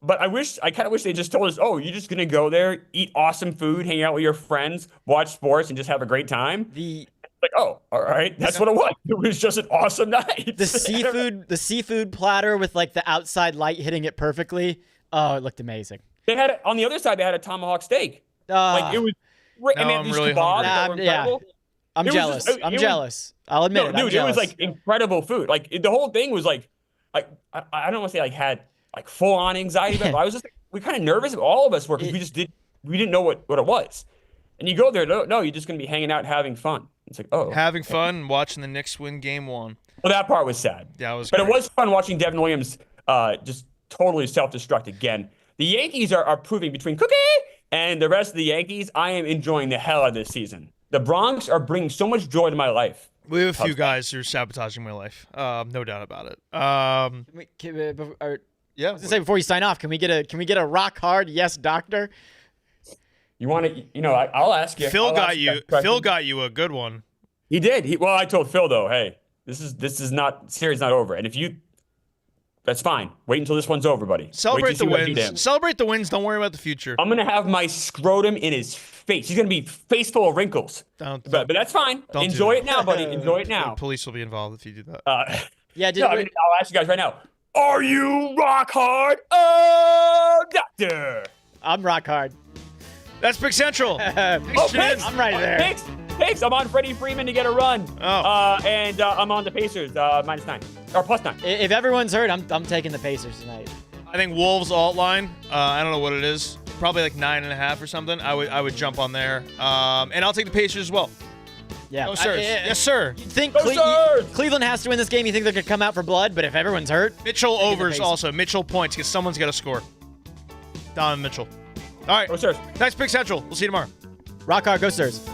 But I kind of wish they just told us, oh, you're just going to go there, eat awesome food, hang out with your friends, watch sports, and just have a great time. Like, oh, all right. That's what it was. It was just an awesome night. The seafood platter with like the outside light hitting it perfectly. Oh, it looked amazing. They had on the other side, they had a tomahawk steak. Like it was I'm really hungry. I'm jealous. I'm jealous. I'll admit it. Dude, it was like incredible food. Like the whole thing was like I don't want to say like had like full on anxiety, but I was just we kind of nervous. All of us were because we didn't know what it was. And you go there, no, you're just gonna be hanging out, having fun. It's like, oh, having fun and watching the Knicks win Game 1. Well, that part was sad. Yeah, it was. But it was fun watching Devin Williams just totally self-destruct again. The Yankees are proving between Cookie and the rest of the Yankees, I am enjoying the hell out of this season. The Bronx are bringing so much joy to my life. We have a few guys who are sabotaging my life. No doubt about it. Yeah. I was gonna say before you sign off, can we get a rock hard yes doctor? You want to? I'll ask you. Phil got you a good one. He did. I told Phil though, hey, this is not series not over, and if you, that's fine. Wait until this one's over, buddy. Celebrate the wins. Celebrate the wins. Don't worry about the future. I'm gonna have my scrotum in his face. He's gonna be face full of wrinkles. But that's fine. Enjoy it now, buddy. Enjoy it now. The police will be involved if you do that. I'll ask you guys right now. Are you rock hard? Oh, doctor. I'm rock hard. That's Pick Central. Picks. I'm right there. Picks. I'm on Freddie Freeman to get a run. Oh. And I'm on the Pacers -9 or +9. If everyone's hurt, I'm taking the Pacers tonight. I think Wolves alt line. I don't know what it is. Probably like 9.5 or something. I would jump on there. And I'll take the Pacers as well. Yeah. Go Sirs. Yes, sir. You think Sirs! Cleveland has to win this game? You think they're gonna come out for blood? But if everyone's hurt, Mitchell overs also. Mitchell points because someone's got to score. Donovan Mitchell. All right. Go Sirs. Nice Pick Central. We'll see you tomorrow. rock hard, go Sirs.